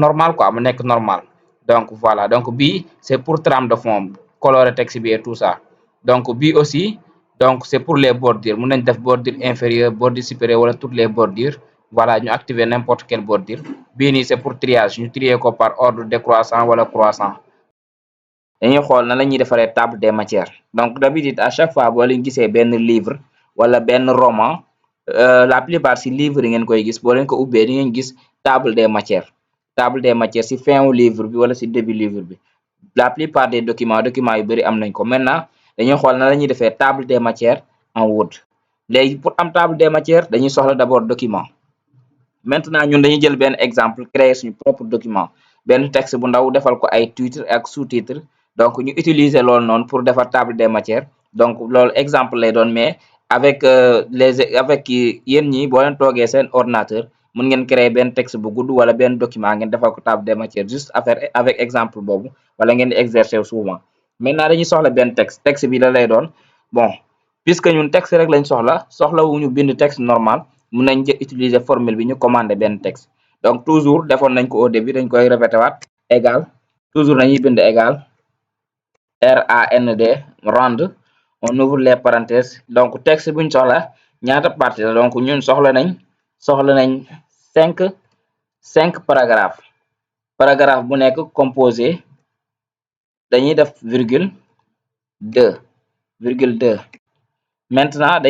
normale quoi mu nekk normal donc voilà donc bii c'est pour trame de fond colorer texte bi et tout ça donc bii aussi donc c'est pour les bordures mën nañ def bordure inférieure bordure supérieure wala toutes les bordures voilà ñu activer n'importe quelle bordure bii nii c'est pour triage ñu trier ko par ordre décroissant wala croissant dañuy xool na la ñuy defaree table des matières donc d'habitude à chaque fois boo leen gisee benn livre wala benn roman la plupart ci livre yi ngeen koy gis boo leen ko ubbee di ngeen gis table des matières ci fin wu livre bi wala ci début livre bi la plupart des documents yu bari am nañ ko maintenant dañuy xool na la ñuy defee table des matières en Word léegi pour am table des matières dañuy soxla d'abord document maintenant ñun dañuy jël benn exemple créer suñu propre document benn texte bu ndaw defal ko ay titre ak sous-titre donc ñu utiliser loolu noonu pour defar table des matières donc loolu exemple lay doon mais avec avec yéen ñi boo leen toogee seen ordinateur mën ngeen créer benn texte bu gudd wala benn document ngeen defal ko table des matières juste affaire avec exemple boobu wala ngeen di exercer souvent maintenant dañuy soxla benn texte bi la lay doon bon puisque ñun texte rek lañ soxla wuñu bind texte normal mën nañ utiliser formule bi ñu commander benn texte donc toujours defoon nañ ko au début dañ koy répéter waat égal toujours nañuy bind égal RAND rand on ouvre les parenthèses donc texte buñ soxla ñaata partie la donc ñun soxla nañ cinq paragraphe bu nekk composé dañuy def virgule 2 maintenant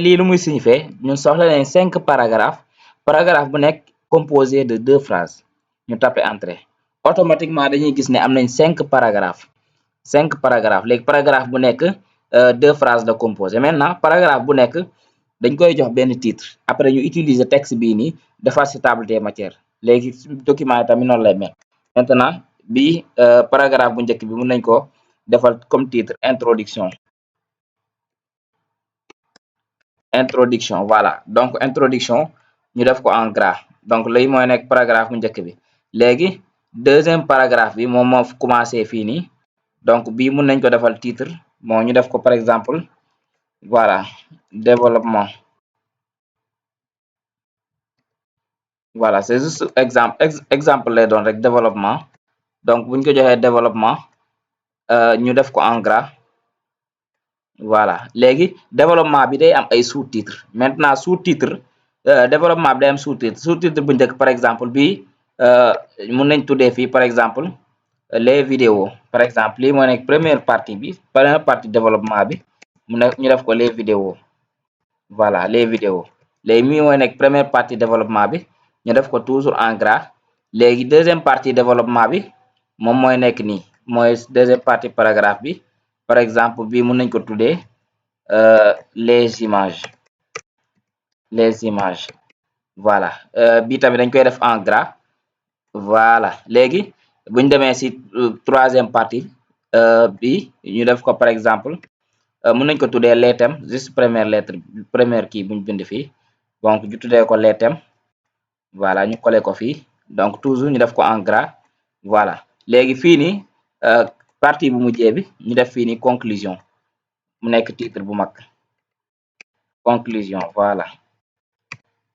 lii lu muy signifier ñun soxla nañ 5 paragraphe bu nekk composé de 2 phrases ñu taper entrée automatiquement dañuy gis ne am nañ 5 paragraphes léegi paragraphe bu nekk 2 phrases la composé maintenant paragraphe bu nekk dañ koy jox benn titre après ñu utiliser texte bii nii defar ci table des matières léegi document yi tamit noonu lay mel maintenant bii paragraphe bu njëkk bi mën nañ ko defal comme titre introduction voilà donc introduction ñu def ko en gras donc lay mooy nekk paragraphe bu njëkk bi léegi deuxième paragraphe bi moom moo commencé fii nii donc bii mën nañ ko defal titre bon ñu def ko par exemple voilà développement voilà c'est juste exemple lay doon rek développement donc buñ ko joxee développement ñu def ko en gras voilà léegi développement bi day am ay sous-titres maintenant sous-titre développement bi day am sous-titre bu njëkk par exemple bi mën nañ tuddee fii par exemple les vidéos par exemple lii moo nekk première partie développement bi ñu def ko les vidéos voilà les vidéos léegi mii mooy nekk première partie développement bi ñu def ko toujours en gras léegi deuxième partie développement bi moom mooy nekk nii mooy deuxième partie paragraphe bi par exemple bii mën nañ ko tuddee les images voilà bii tamit dañ koy def en gras voilà léegi buñ demee ci troisième partie bi ñu def ko par exemple mën nañ ko tuddee les thèmes juste première kii buñ bind fii donc ñu tuddee ko les thèmes voilà ñu coller ko fii donc toujours ñu def ko en gras voilà léegi fii nii partie bu mujjee bi ñu def fii nii conclusion mu nekk titre bu mag conclusion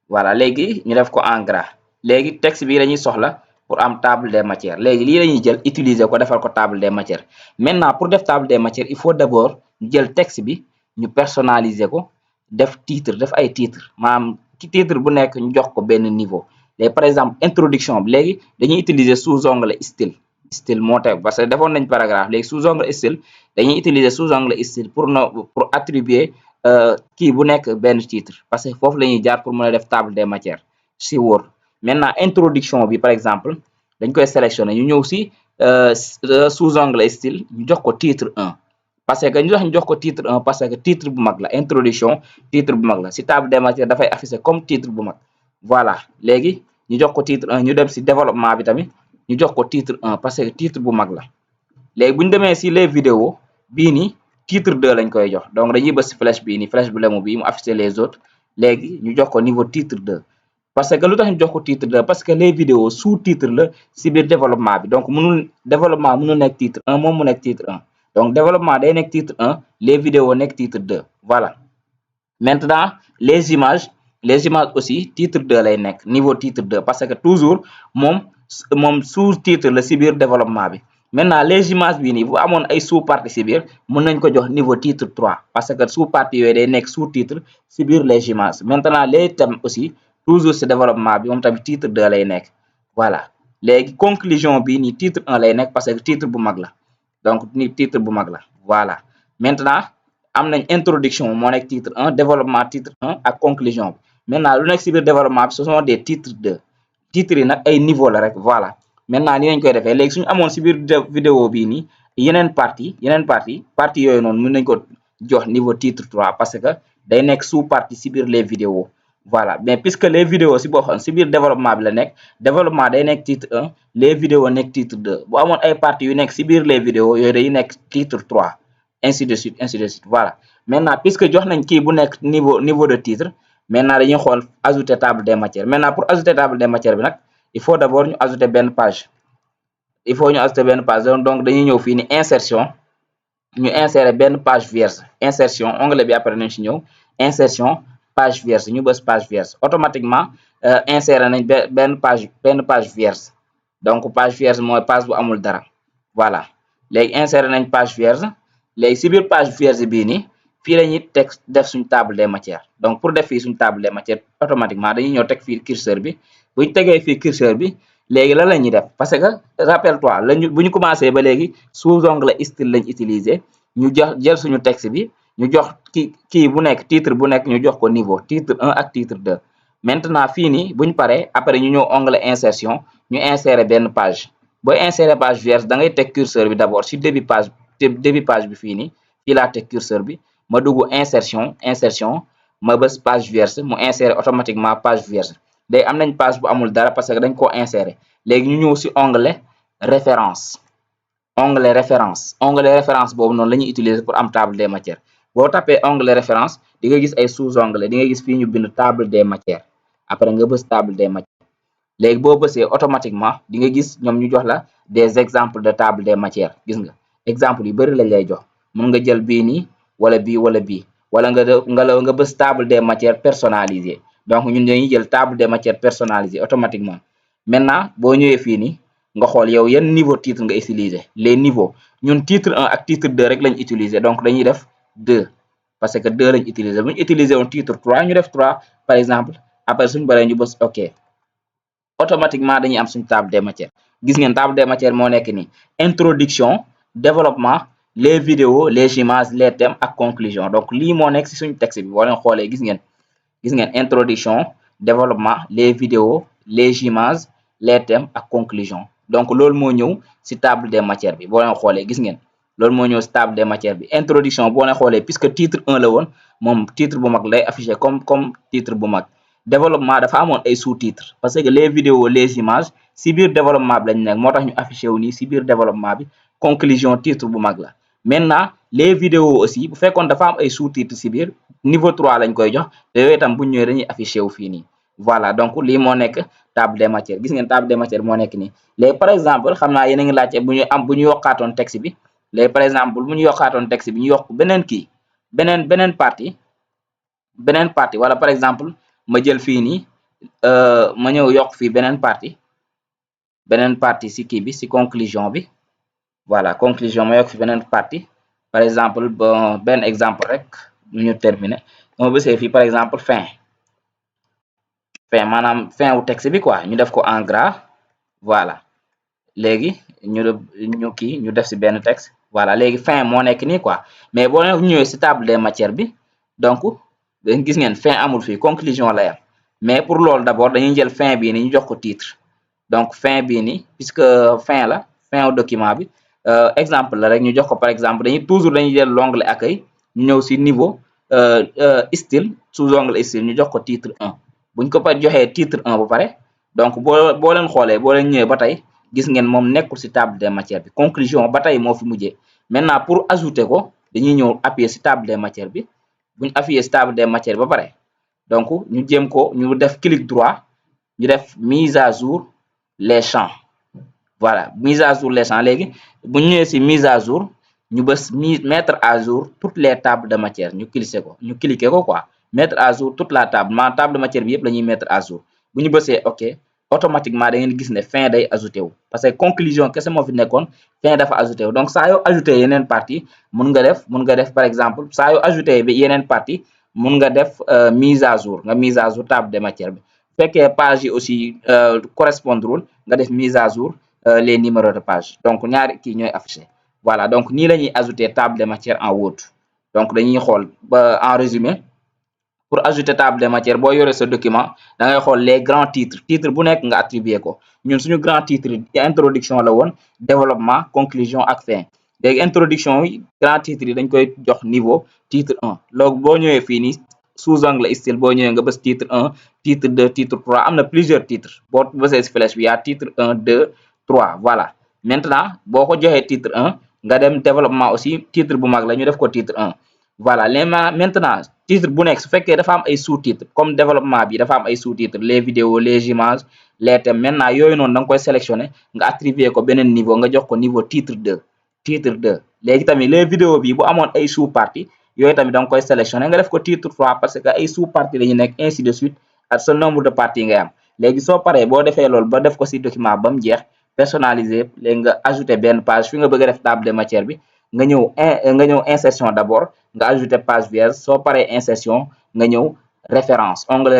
voilà léegi ñu def ko en gras léegi texte bi lañuy soxla pour am table des matières léegi lii lañuy jël utiliser ko defal ko table des matières maintenant pour def table des matières il faut d'abord ñu jël texte bi ñu personnaliser ko def ay titre maanaam ci titre bu nekk ñu jox ko benn niveau léegi par exemple introduction bi léegi dañuy utiliser sous-onglet style moo tax parce que defoon nañ paragraphe léegi sous-onglet style dañuy utiliser sous-onglet style pour attribuer kii bu nekk benn titre parce que foofu la ñuy jaar pour mën a def table des matières si Word. Maintenant introduction bi par exemple dañ koy sélectionner ñu ñëw si sous-onglet style ñu jox ko titre 1 parce que ñu jox ko titre 1 parce que titre bu mag la introduction titre bu mag la si table des matières dafay afficher comme titre bu mag. Voilà léegi ñu jox ko titre 1 ñu dem si développement bi tamit ñu jox ko titre 1 parce que titre bu mag la léegi bu ñu demee si les vidéos bii nii titre 2 lañ koy jox donc dañuy bës si flèche bii nii flèche bu lemu bii mu afficher les autres léegi ñu jox ko niveau titre 2 parce que lu tax ñu jox ko titre 2 parce que les vidéos sous titre la si biir développement bi donc développement mënul nekk titre 1 moom mu nekk titre 1 donc développement day nekk titre 1 les vidéos nekk titre 2 voilà. Maintenant les images aussi titre 2 lay nekk niveau titre 2 parce que toujours moom sous titre la si biir développement bi. Maintenant les images bii nii bu amoon ay sous partie si biir mën nañ ko jox niveau titre 3 parce que sous partie yooyu day nekk sous titre si biir les images. Maintenant les thèmes aussi toujours si développement bi moom tamit titre 2 lay nekk voilà. Léegi conclusion bii nii titre 1 lay nekk parce que titre bu mag la donc ni titre bu mag la voilà. Maintenant am nañ introduction moo nekk titre 1 développement titre 1 ak conclusion bi. Maintenant lu nekk si biir développement bi ce sont des titres 2 titres yi nag ay niveau la rek voilà. Maintenant ni lañ koy defee léegi suñu amoon si biir vidéo bii nii yeneen partie yooyu noonu mën nañ ko jox niveau titre 3 parce que day nekk sous partie si biir les vidéos voilà. Mais puisque les vidéos si boppam si biir développement bi la nekk développement day nekk titre 1 les vidéos nekk titre 2 bu amoon ay parties yu nekk si biir les vidéos yooyu day nekk titre 3 ainsi de suite voilà. Maintenant puisque jox nañ kii bu nekk niveau de titre maintenant dañuy xool ajouter table des matières. Maintenant pour ajouter table des matières bi nag il faut d'abord ñu ajouter benn page donc dañuy ñëw fii ni insertion ñu insérer benn page vierge insertion onglet bi après nañ si ñëw insertion page vierge ñu bës page vierge automatiquement insérer nañ benn page vierge donc page vierge mooy page bu amul dara voilà. Léegi insérer nañ page vierge léegi si biir page vierge bii nii fii la ñuy teg def suñ table des matières donc pour def fii suñ table des matières automatiquement dañuy ñëw teg fii curseur bi bu ñu tegee fii curseur bi léegi lan la ñuy def parce que rappelle-toi bu ñu commencé ba léegi sous-onglet style lañ utiliser ñu jël suñu texte bi ñu jox kii bu nekk titre bu nekk ñu jox ko niveau titre 1 ak titre 2 maintenant fii nii bu ñu paree après ñu ñëw onglet insertion ñu insérer benn page booy insérer page vierge da ngay teg curseur bi d'abord si début page bi fii nii fii laa teg curseur bi ma dugg insertion ma bës page vierge mu insérer automatiquement page vierge day am nañ page bu amul dara parce que dañ koo insérer léegi ñu ñëw si onglet référence boobu noonu la ñuy utiliser pour am table des matières boo tapee onglet référence di nga gis ay sous-onglet di nga gis fii ñu bind table des matières après nga bës table des matières léegi boo bësee automatiquement di nga gis ñoom ñu jox la des exemples de table des matières gis nga exemple yu bari lañ lay jox mën nga jël bii nii wala bii wala nga bës table des matières personnalisées donc ñun dañuy jël table des matières personnalisées automatiquement. Maintenant boo ñëwee fii nii nga xool yow yan niveau titre nga utiliser les niveaux ñun titre 1 ak titre 2 rek lañ utiliser donc dañuy def 2 parce que 2 lañ utiliser bu ñu utiliser woon titre 3 ñu def 3 par exemple après suñu baree ñu bës OK automatiquement dañuy am suñu table des matières gis ngeen table des matières moo nekk nii introduction développement les vidéos les images les thèmes ak conclusion donc lii moo nekk si suñu texte bi boo leen xoolee gis ngeen introduction développement les vidéos les images les thèmes ak conclusion donc loolu moo ñëw si table des matières bi boo leen xoolee gis ngeen loolu moo ñëw si table des matières bi introduction boo leen xoolee puisque titre 1 la woon moom titre bu mag lay affiché comme titre bu mag développement dafa amoon ay sous-titres parce que les vidéos les images si biir développement bi lañ nekk moo tax ñu affiché wu nii si biir développement bi conclusion titre bu mag la. Maintenant les vidéos aussi bu fekkoon dafa am ay sous-titres si biir niveau 3 lañ koy jox te yooyu itam bu ñu ñëwee dañuy affiché wu fii nii voilà donc lii moo nekk table des matières gis ngeen table des matières moo nekk nii léegi par exemple xam naa yéen a ngi laajte bu ñu yokkaatoon texte bi léegi par exemple bu ñu yokkaatoon texte bi ñu yokk beneen kii beneen partie wala par exemple ma jël fii nii ma ñëw yokk fii beneen partie si kii bi si conclusion bi voilà conclusion ma yokk fi beneen partie par exemple benn exemple rek ñu terminer ma bësee fii par exemple fin fin maanaam fin wu texte bi quoi ñu def ko en gras voilà léegi ñu def ci benn texte voilà léegi fin moo nekk nii quoi mais boo ñëwee ci table des matières bi donc dañ gis ngeen fin amul fii conclusion lay am mais pour loolu d'abord dañuy jël fin bii ni ñu jox ko titre donc fin bii ni puisque fin la fin au document bi exemple la rek ñu jox ko par exemple dañuy jël l'onglet accueil ñu ñëw ci niveau style sous onglet style ñu jox ko titre 1 buñ ko joxee titre 1 ba pare donc boo leen xoolee boo leen ñëwee ba tey gis ngeen moom nekkul ci table des matières bi conclusion ba tey moo fi mujjee maintenant pour ajouter ko dañuy ñëw appuyer ci table des matières bi buñ appuyer ci table des matières ba pare donc ñu jéem ko ñu def clic droit ñu def mise à jour les champs voilà mise à jour les champs léegi bu ñu ñëwee ci mise à jour ñu bës mettre à jour toutes les tables de matière ñu cliquer ko quoi mettre à jour toute la table maanaam table de matière bi yëpp la ñuy mettre à jour bu ñu bësee ok automatiquement da ngeen gis ne fin day ajouté wu parce que conclusion kese moo fi nekkoon fin dafa ajouté wu donc saa yoo ajouté yeneen partie mun nga def par exemple saa yoo ajouté bi yeneen partie mun nga def mise à jour table de matière bi fekkee page yi aussi correspondrul nga def mise à jour les numéros de page donc ñaari kii ñooy affiché voilà donc nii la ñuy ajouter table de matière en Word donc dañuy xool ba en résumé pour ajouter table de matière boo yore sa document da ngay xool les grands titres titre bu nekk nga attribuer ko ñun suñu grand titre introduction la woon développement conclusion ak fin léegi introduction yi grand titre yi dañ koy jox niveau titre 1 loolu boo ñëwee fii nii sous onglet style boo ñëwee nga bës titre 1 titre 2 titre 3 am na plusieurs titres boo bësee si flèche bi yaa titre 1 2 3 voilà maintenant boo ko joxee titre 1 nga dem développement aussi titre bu mag la ñu def ko titre 1 voilà maintenant titre bu nekk su fekkee dafa am ay sous-titres comme développement bi dafa am ay sous-titres les vidéos les images les thèmes maintenant yooyu noonu da nga koy sélectionner nga attribuer ko beneen niveau nga jox ko niveau titre 2 léegi tamit les vidéos bi bu amoon ay sous-parties yooyu tamit da nga koy sélectionner nga def ko titre 3 parce que ay sous-parties la ñu nekk ainsi de suite ak sa nombre de parties ngay am léegi soo paree boo defee loolu ba def ko ci document ba mu jeex personnaliser léegi nga ajouter benn page fi nga bëgg a def table de matière bi nga ñëw insertion d'abord nga ajouter page vierge soo paree insertion nga ñëw référence onglet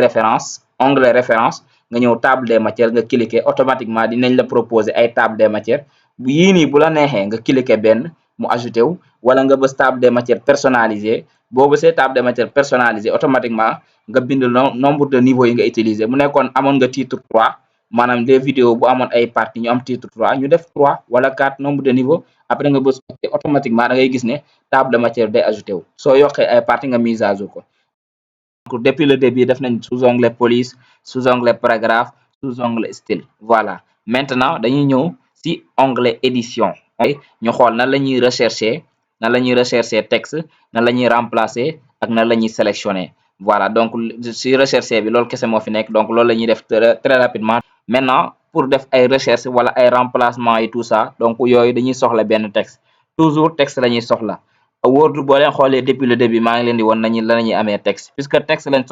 référence nga ñëw table des matières nga cliquer automatiquement dinañ la proposer ay table des matières yii nii bu la neexee nga cliquer benn mu ajouté wu wala nga bës table des matières personnalisée boo bësee table des matières personnalisée automatiquement nga bind nombre de niveau yi nga utiliser mu nekkoon amoon nga titre 3 maanaam des vidéos bu amoon ay parties ñu am titre 3 ñu def 3 wala 4 nombre de niveau après nga bës automatiquement da ngay gis ne table de matière day ajouté wu soo yokkee ay parties nga mise à jour ko donc depuis le début def nañ sous onglet police sous onglet paragraphe sous onglet style voilà maintenant dañuy ñëw ci onglet édition ñu xool nan la ñuy rechercher texte nan la ñuy remplacer ak nan la ñuy sélectionner voilà donc ci rechercher bi loolu kese moo fi nekk donc loolu la ñuy def très rapidement maintenant pour def ay recherche wala ay remplacement et tout ça donc yooyu dañuy soxla benn texte toujours texte la ñuy soxla Word boo leen xoolee depuis le début maa ngi leen di woon la ñuy amee texte puisque texte lañ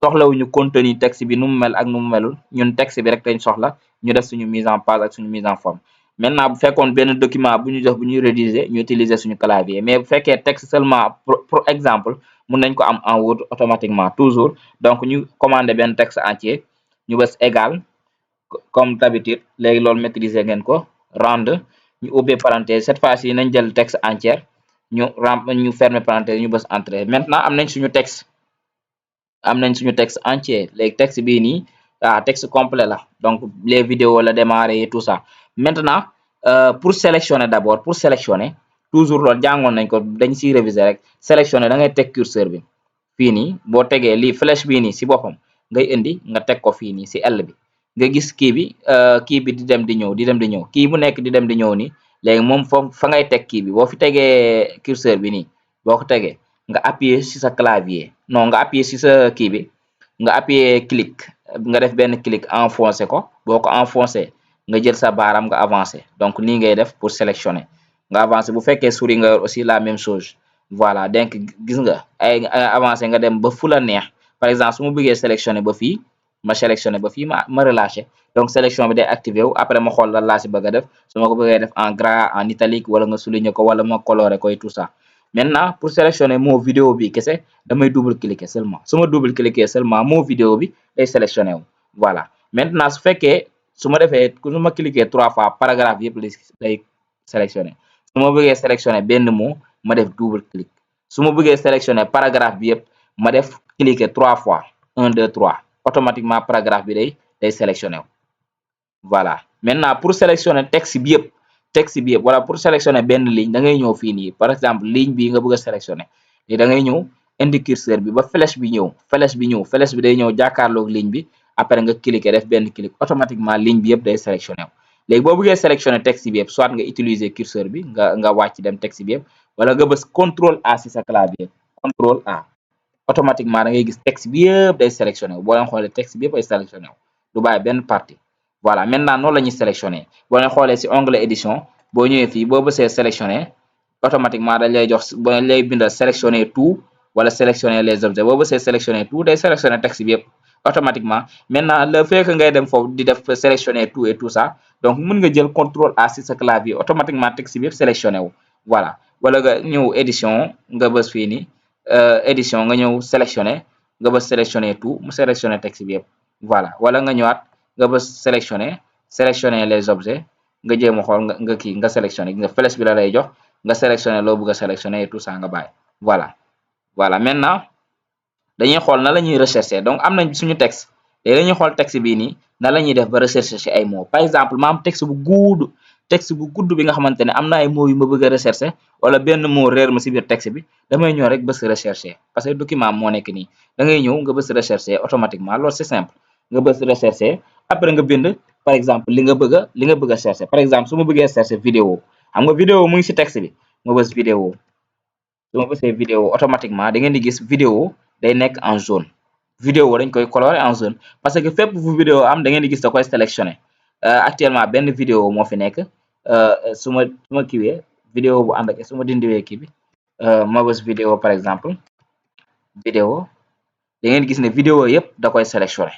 soxlawuñu contenu texte bi nu mu mel ak nu mu melul ñun texte bi rek lañ soxla ñu def suñu mise en page ak suñu mise en forme maintenant bu fekkoon benn document bu ñu jox bu ñuy rédiger ñu utiliser suñu clavier mais bu fekkee texte seulement pour exemple mun nañ ko am en Word automatiquement toujours donc ñu commander benn texte entier ñu bës égal comme d'habitude léegi loolu maîtriser ngeen ko rendre ñu ubbi parenthèse cette fois-ci nañ jël texte entière ñu fermer parenthèse ñu bës entrée maintenant am nañ suñu texte entier léegi texte bii nii texte complet la donc les vidéos la démarrer et tout ça maintenant pour sélectionner toujours loolu jàngoon nañ ko dañ ciy réviser rek sélectionner da ngay teg curseur bi fii nii boo tegee lii flèche bii nii ci boppam ngay indi nga teg ko fii nii ci L bi nga gis kii bi di dem di ñëw kii bu nekk di dem di ñëw nii léegi moom foofu fa ngay teg kii bi boo fi tegee curseur bi nii boo ko tegee nga appuyer ci sa clavier non nga appuyer ci sa kii bi nga appuyer clic nga def benn clic enfoncé ko boo ko enfoncé nga jël sa baaraam nga avancé donc nii ngay def pour sélectionner nga avancé bu fekkee souris nga yor aussi la même chose voilà donc gis nga ay avancé nga dem ba fu la neex par exemple su ma bëggee sélectionner ba fii ma sélectionner ba fii ma relâché donc sélection bi day activé wu après ma xool lan laa ci bëgg a def su ma ko bëggee def en gras en italique wala nga souligner ko wala ma coloré ko et tout ça maintenant pour sélectionner mot vidéo bi kese damay double cliquer seulement su ma double cliquer seulement mot vidéo bi day sélectionné wu voilà maintenant su fekkee su ma defee su ma cliquer 3 fois paragraphe yëpp lay sélectionné su ma bëggee sélectionné benn mot ma def double clic su ma bëggee sélectionné paragraphe bi yëpp ma def cliquer 3 fois 1 2 3 automatiquement paragraphe bi day sélectionné wu voilà maintenant pour sélectionner texte bi yëpp wala pour sélectionner benn ligne da ngay ñëw fii nii par exemple ligne bi nga bëgg a sélectionner léegi da ngay ñëw indi curseur bi ba flèche bi ñëw flèche bi day ñëw jàkkaarloog ligne bi après nga cliquer def benn clic automatiquement ligne bi yëpp day sélectionné wu léegi boo bëggee sélectionner texte bi yëpp soit nga utiliser curseur bi nga wàcc dem texte bi yëpp wala nga bës contrôle A si sa clavier contrôle A automatiquement da ngay gis texte bi yëpp day sélectionné wu boo leen xoolee texte bi yëpp ay sélectionné wu du bàyyi benn partie voilà maintenant noonu la ñuy sélectionné boo leen xoolee si onglet édition boo ñëwee fii boo bësee sélectionné automatiquement dañ lay jox dañ lay bindal sélectionner tout wala sélectionner les objets boo bësee sélectionner tout day sélectionné texte bi yëpp automatiquement maintenant le fait que ngay dem foofu di def sélectionner tout et tout ça donc mën nga jël contrôle A si sa clavier automatiquement texte bi yëpp sélectionné wu voilà wala nga ñëw édition nga bës fii nii édition nga ñëw sélectionné nga bës sélectionner tout mu sélectionné texte bi yëpp voilà wala nga ñëwaat nga bës sélectionner les objets nga jéem a xool nga kii nga sélectionné nga flèche bi la lay jox nga sélectionné loo bëgg a sélectionné et tout ça nga bàyyi voilà maintenant dañuy xool na la ñuy rechercher donc am nañ suñu texte léegi dañuy xool texte bii nii na la ñuy def ba rechercher ci ay mots par exemple ma am texte bu gudd bi nga xamante ne am na ay mots yu ma bëgg a rechercher wala benn mot réer ma ci biir texte bi damay ñëw rek bës rechercher parce que document moo nekk nii da ngay ñëw nga bës rechercher automatiquement loolu c'est simple nga bës rechercher après nga bind par exemple li nga bëgg a chercher par exemple su ma bëggee chercher vidéo xam nga vidéo mu ngi ci texte bi ma bës vidéo su ma bësee vidéo automatiquement da ngeen di gis vidéo day nekk en jaune vidéo dañ koy colorer en jaune parce que fépp fu vidéo am da ngeen di gis da koy sélectionné actuellement benn vidéo moo fi nekk su ma kiiwee vidéo bu ànd ak su ma dindiwee kii bi ma bës vidéo par exemple vidéo da ngeen gis ne vidéo yëpp da koy sélectionné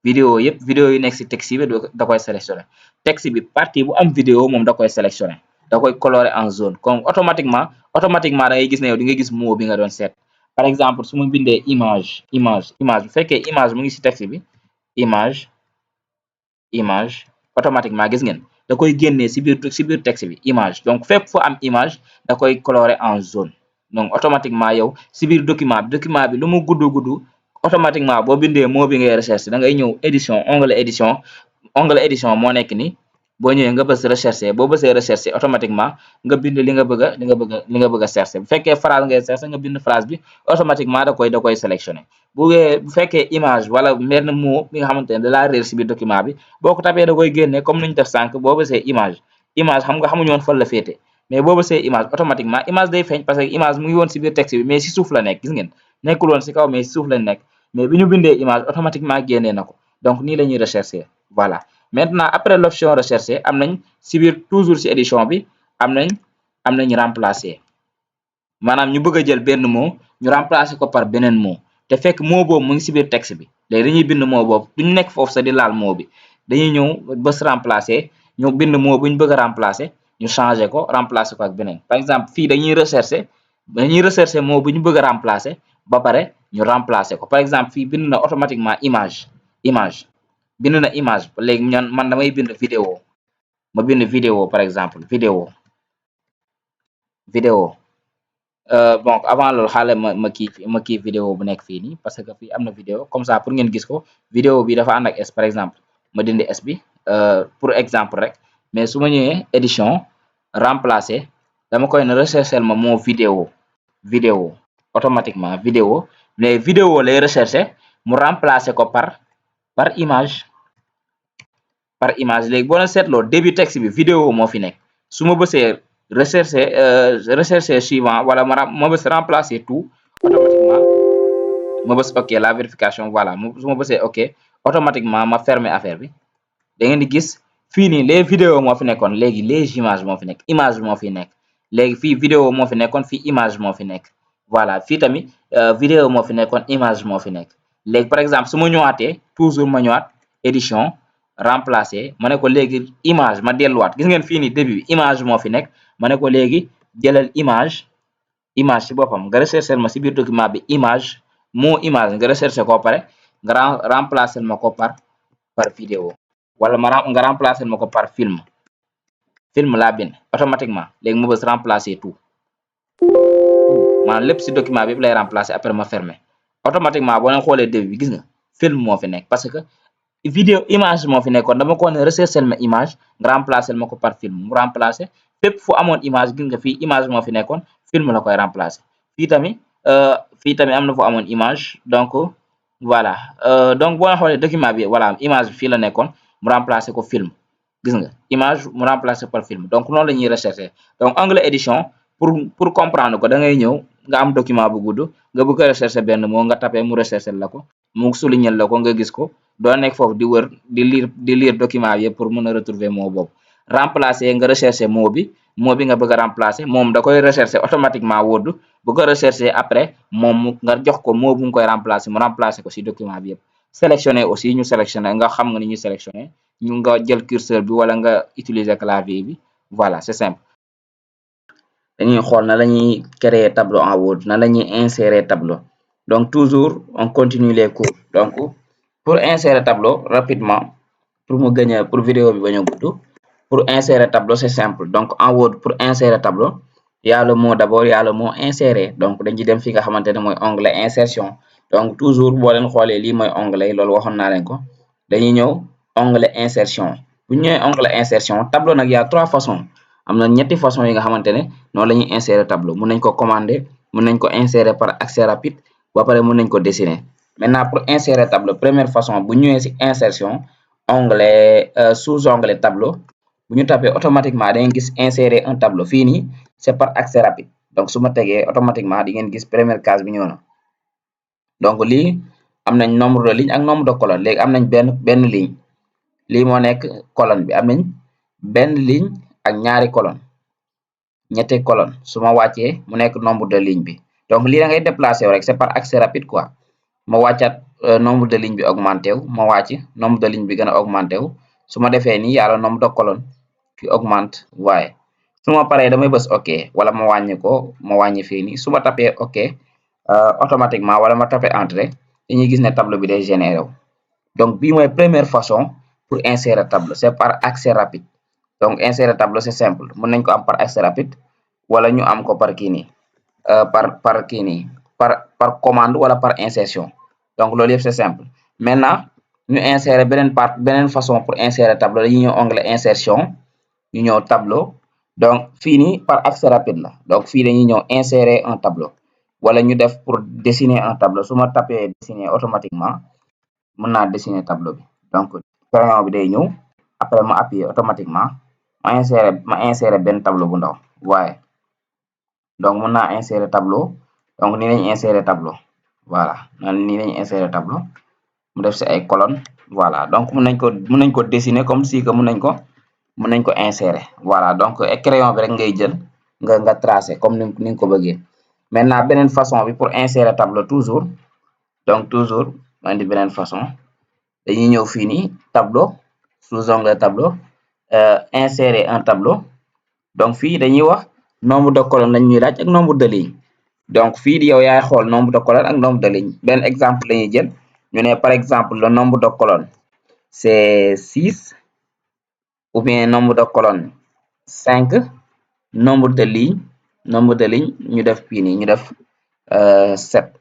vidéo yu nekk ci texte bi da koy sélectionné texte bi partie bu am vidéo moom da koy sélectionné da koy colorer en jaune comme automatiquement da ngay gis ne yow di nga gis mot bi nga doon seet par exemple su ma bindee image bu fekkee image mu ngi ci texte bi image automatiquement gis ngeen da koy génnee ci biir texte bi image donc fépp fu am image da koy colorer en jaune donc automatiquement yow ci biir document bi lu mu gudd automatiquement boo bindee mot bi ngay recherche da ngay ñëw édition onglet édition moo nekk ni boo ñëwee nga bës rechercher boo bësee rechercher automatiquement nga bind li nga bëgg a chercher bu fekkee phrase ngay chercher nga bind phrase bi automatiquement da koy sélectionné bu fekkee image wala benn mot bi nga xamante ne da laa réer ci biir document bi boo ko tapee da koy génne comme ni ñu def sànq boo bësee image xam nga xamuñu woon fan la féete mais boo bësee image automatiquement image day feeñ parce que image mu ngi woon ci biir texte bi mais ci suuf la nekk gis ngeen nekkul woon ci kaw mais ci suuf lañ nekk mais bi ñu bindee image automatiquement génnee na ko donc nii la ñuy rechercher voilà maintenant après l'option rechercher am nañ ci biir toujours ci édition bi am nañ remplacer maanaam ñu bëgg a jël benn mot ñu remplacer ko par beneen mot te fekk mot boobu mu ngi ci biir texte bi léegi dañuy bind mot boobu duñu nekk foofu sax di laal mot bi dañuy ñëw bës remplacer ñu bind mot bu ñu bëgg a remplacer ñu changer ko remplacer ko ak beneen par exemple fii dañuy rechercher mot bu ñu bëgg a remplacer ba pare ñu remplacer ko par exemple fii bind na automatiquement image bind na image léegi man damay bind vidéo ma bind vidéo par exemple vidéo bon avant loolu xaale ma kii vidéo bu nekk fii nii parce que fii am na vidéo comme ça pour ngeen gis ko vidéo bi dafa ànd ak S par exemple ma dindi S bi pour exemple rek mais su ma ñëwee édition remplacer dama koy ne rechercher ma moo vidéo automatiquement vidéo mais vidéo lay rechercher mu remplacer ko par image léegi boo leen seetloo début texte bi vidéo moo fi nekk su ma bësee rechercher suivant wala ma bës remplacer tout automatiquement ma bës ok la vérification voilà su ma bësee ok automatiquement ma fermer affaire bi da ngeen di gis fii nii les vidéos moo fi nekkoon léegi les images moo fi nekk image moo fi nekk léegi fii vidéo moo fi nekkoon fii image moo fi nekk voilà fii tamit vidéo moo fi nekkoon image moo fi nekk léegi par exemple su ma ñëwaatee toujours ma ñëwaat édition remplacer ma ne ko léegi image ma delluwaat gis ngeen fii nii début bi image moo fi nekk ma ne ko léegi jëlal image image ci boppam nga rechercher ma ci biir document bi image moo image nga rechercher ko pare nga remplacer ma ko par vidéo wala nga remplacer ma ko par film laa bind automatiquement léegi ma bës remplacer tout maanaam lépp ci document bi lay remplacer après ma fermer automatiquement boo leen xoolee début bi gis nga film moo fi nekk parce que vidéo image moo fi nekkoon dama ko ne rechercher ma image nga remplacer ma ko par film mu remplacer fépp fu amoon image gis nga fii image moo fi nekkoon film la koy remplacer fii tamit am na fu amoon image donc voilà donc boo leen xoolee document bi voilà image bi fii la nekkoon mu remplacer ko film gis nga image mu remplacer par film donc noonu la ñuy rechercher donc onglet édition pour comprendre ko da ngay ñëw nga am document bu gudd nga bëgg a rechercher benn mot nga tapé mu rechercher la ko mu souligner la ko nga gis ko doo nekk foofu di wër di lire document bi pour mën a retrouver mot boobu remplacer nga rechercher mot bi nga bëgg a remplacer moom da koy rechercher automatiquement Word bu ko rechercher après moom nga jox ko mot bu nga koy remplacer mu remplacer ko ci document bi yëpp sélectionner aussi ñu sélectionner nga xam nga ni ñu sélectionner ñu nga jël curseur bi wala nga utiliser clavier bi voilà c'est simple. dañuy xool na la ñuy créer tableau en Word na la ñuy insérer tableau donc toujours on continue les cours donc pour insérer tableau rapidement pour mu gagner pour vidéo bi bañ a gudd pour insérer tableau c'est simple donc en Word pour insérer tableau il y a le mot d'abord il y a le mot insérer donc dañuy dem fi nga xamante ne mooy onglet insertion donc toujours boo leen xoolee lii mooy onglet yi loolu waxoon naa leen ko dañuy ñëw onglet insertion bu ñu ñëwee onglet insertion tableau nag y a 3 façons am na ñetti façon yi nga xamante ne noonu la ñuy insérer tableau mun nañ ko commander mun nañ ko insérer par accès rapide ba pare mun nañ ko dessiner maintenant pour insérer tableau première façon bu ñëwee ci insertion onglet sous-onglet tableau bu ñu tapé automatiquement da ngeen gis insérer un tableau fii nii c'est par accès rapide donc su ma tegee automatiquement di ngeen gis première case bi ñëw na donc lii am nañ nombre de ligne ak nombre de colonne léegi am nañ benn ligne lii moo nekk colonne bi am nañ benn ligne ak ñaari colonne ñetti colonne su ma wàccee mu nekk nombre de ligne bi donc lii da ngay déplacer rek c'est par accès rapide quoi ma wàccaat nombre de ligne bi augmenté wu ma wàcc nombre de ligne bi gën a augmenté wu su ma defee nii yàlla nombre de colonne qui augmente waaye su ma paree damay bës ok wala ma wàññi ko ma wàññi fii nii su ma tapee ok automatiquement wala ma tapé entrée dañuy gis ne tableau bi day généré wu donc bii mooy première façon pour insérer tableau c'est par accès rapide donc insérer tableau c'est simple mën nañ ko am par accès rapide wala ñu am ko par kii nii par kii nii par commande wala par insertion donc loolu yëpp c'est simple maintenant ñu insérer beneen façon pour insérer tableau dañuy ñëw onglet insertion ñu ñëw tableau donc fii nii par accès rapide la donc fii dañuy ñëw insérer un tableau wala ñu def pour dessiner un tableau su ma tapé dessiner automatiquement mën naa dessiner tableau bi donc crayon bi day ñëw après ma appuyer automatiquement ma insérer benn tableau bu ndaw waaye donc mën naa insérer tableau donc nii lañu insérer tableau voilà nii lañu insérer tableau mu def ci ay colonnes voilà donc mën nañ ko dessiner comme si que mën nañ ko insérer voilà donc crayon bi rek ngay jël nga tracer comme ni nga ko bëggee maintenant beneen façon bi pour insérer tableau toujours ma indi beneen façon dañuy ñëw fii nii tableau sous-onglet tableau insérer un tableau donc fii dañuy wax nombre de colonnes lañ ñuy laaj ak nombre de lignes donc fii di yow yaay xool nombre de colonnes ak nombre de lignes benn exemple lañuy jël ñu ne par exemple le nombre de colonnes c'est 6 ou bien nombre de colonnes 5 nombre de lignes ñu def fii nii ñu def 7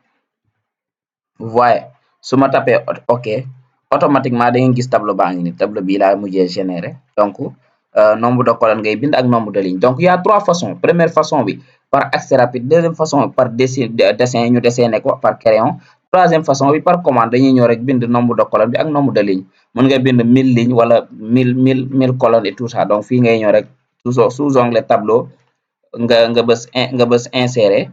vous voyez su ma tapé ok automatiquement da ngeen gis tableau baa ngi ni tableau bii laa mujjee générer donc nombre de colonnes ngay bind ak nombre de lignes donc il y a 3 façons première façon bi par accès rapide deuxième façon par dessin ñu dessiné ko par crayon troisième façon bi par commande dañuy ñëw rek bind nombre de colonnes bi ak nombre de lignes mën nga bind 1000 lignes wala 1000 colonnes et tout ça donc fii ngay ñëw rek sous-onglet tableau nga bës insérer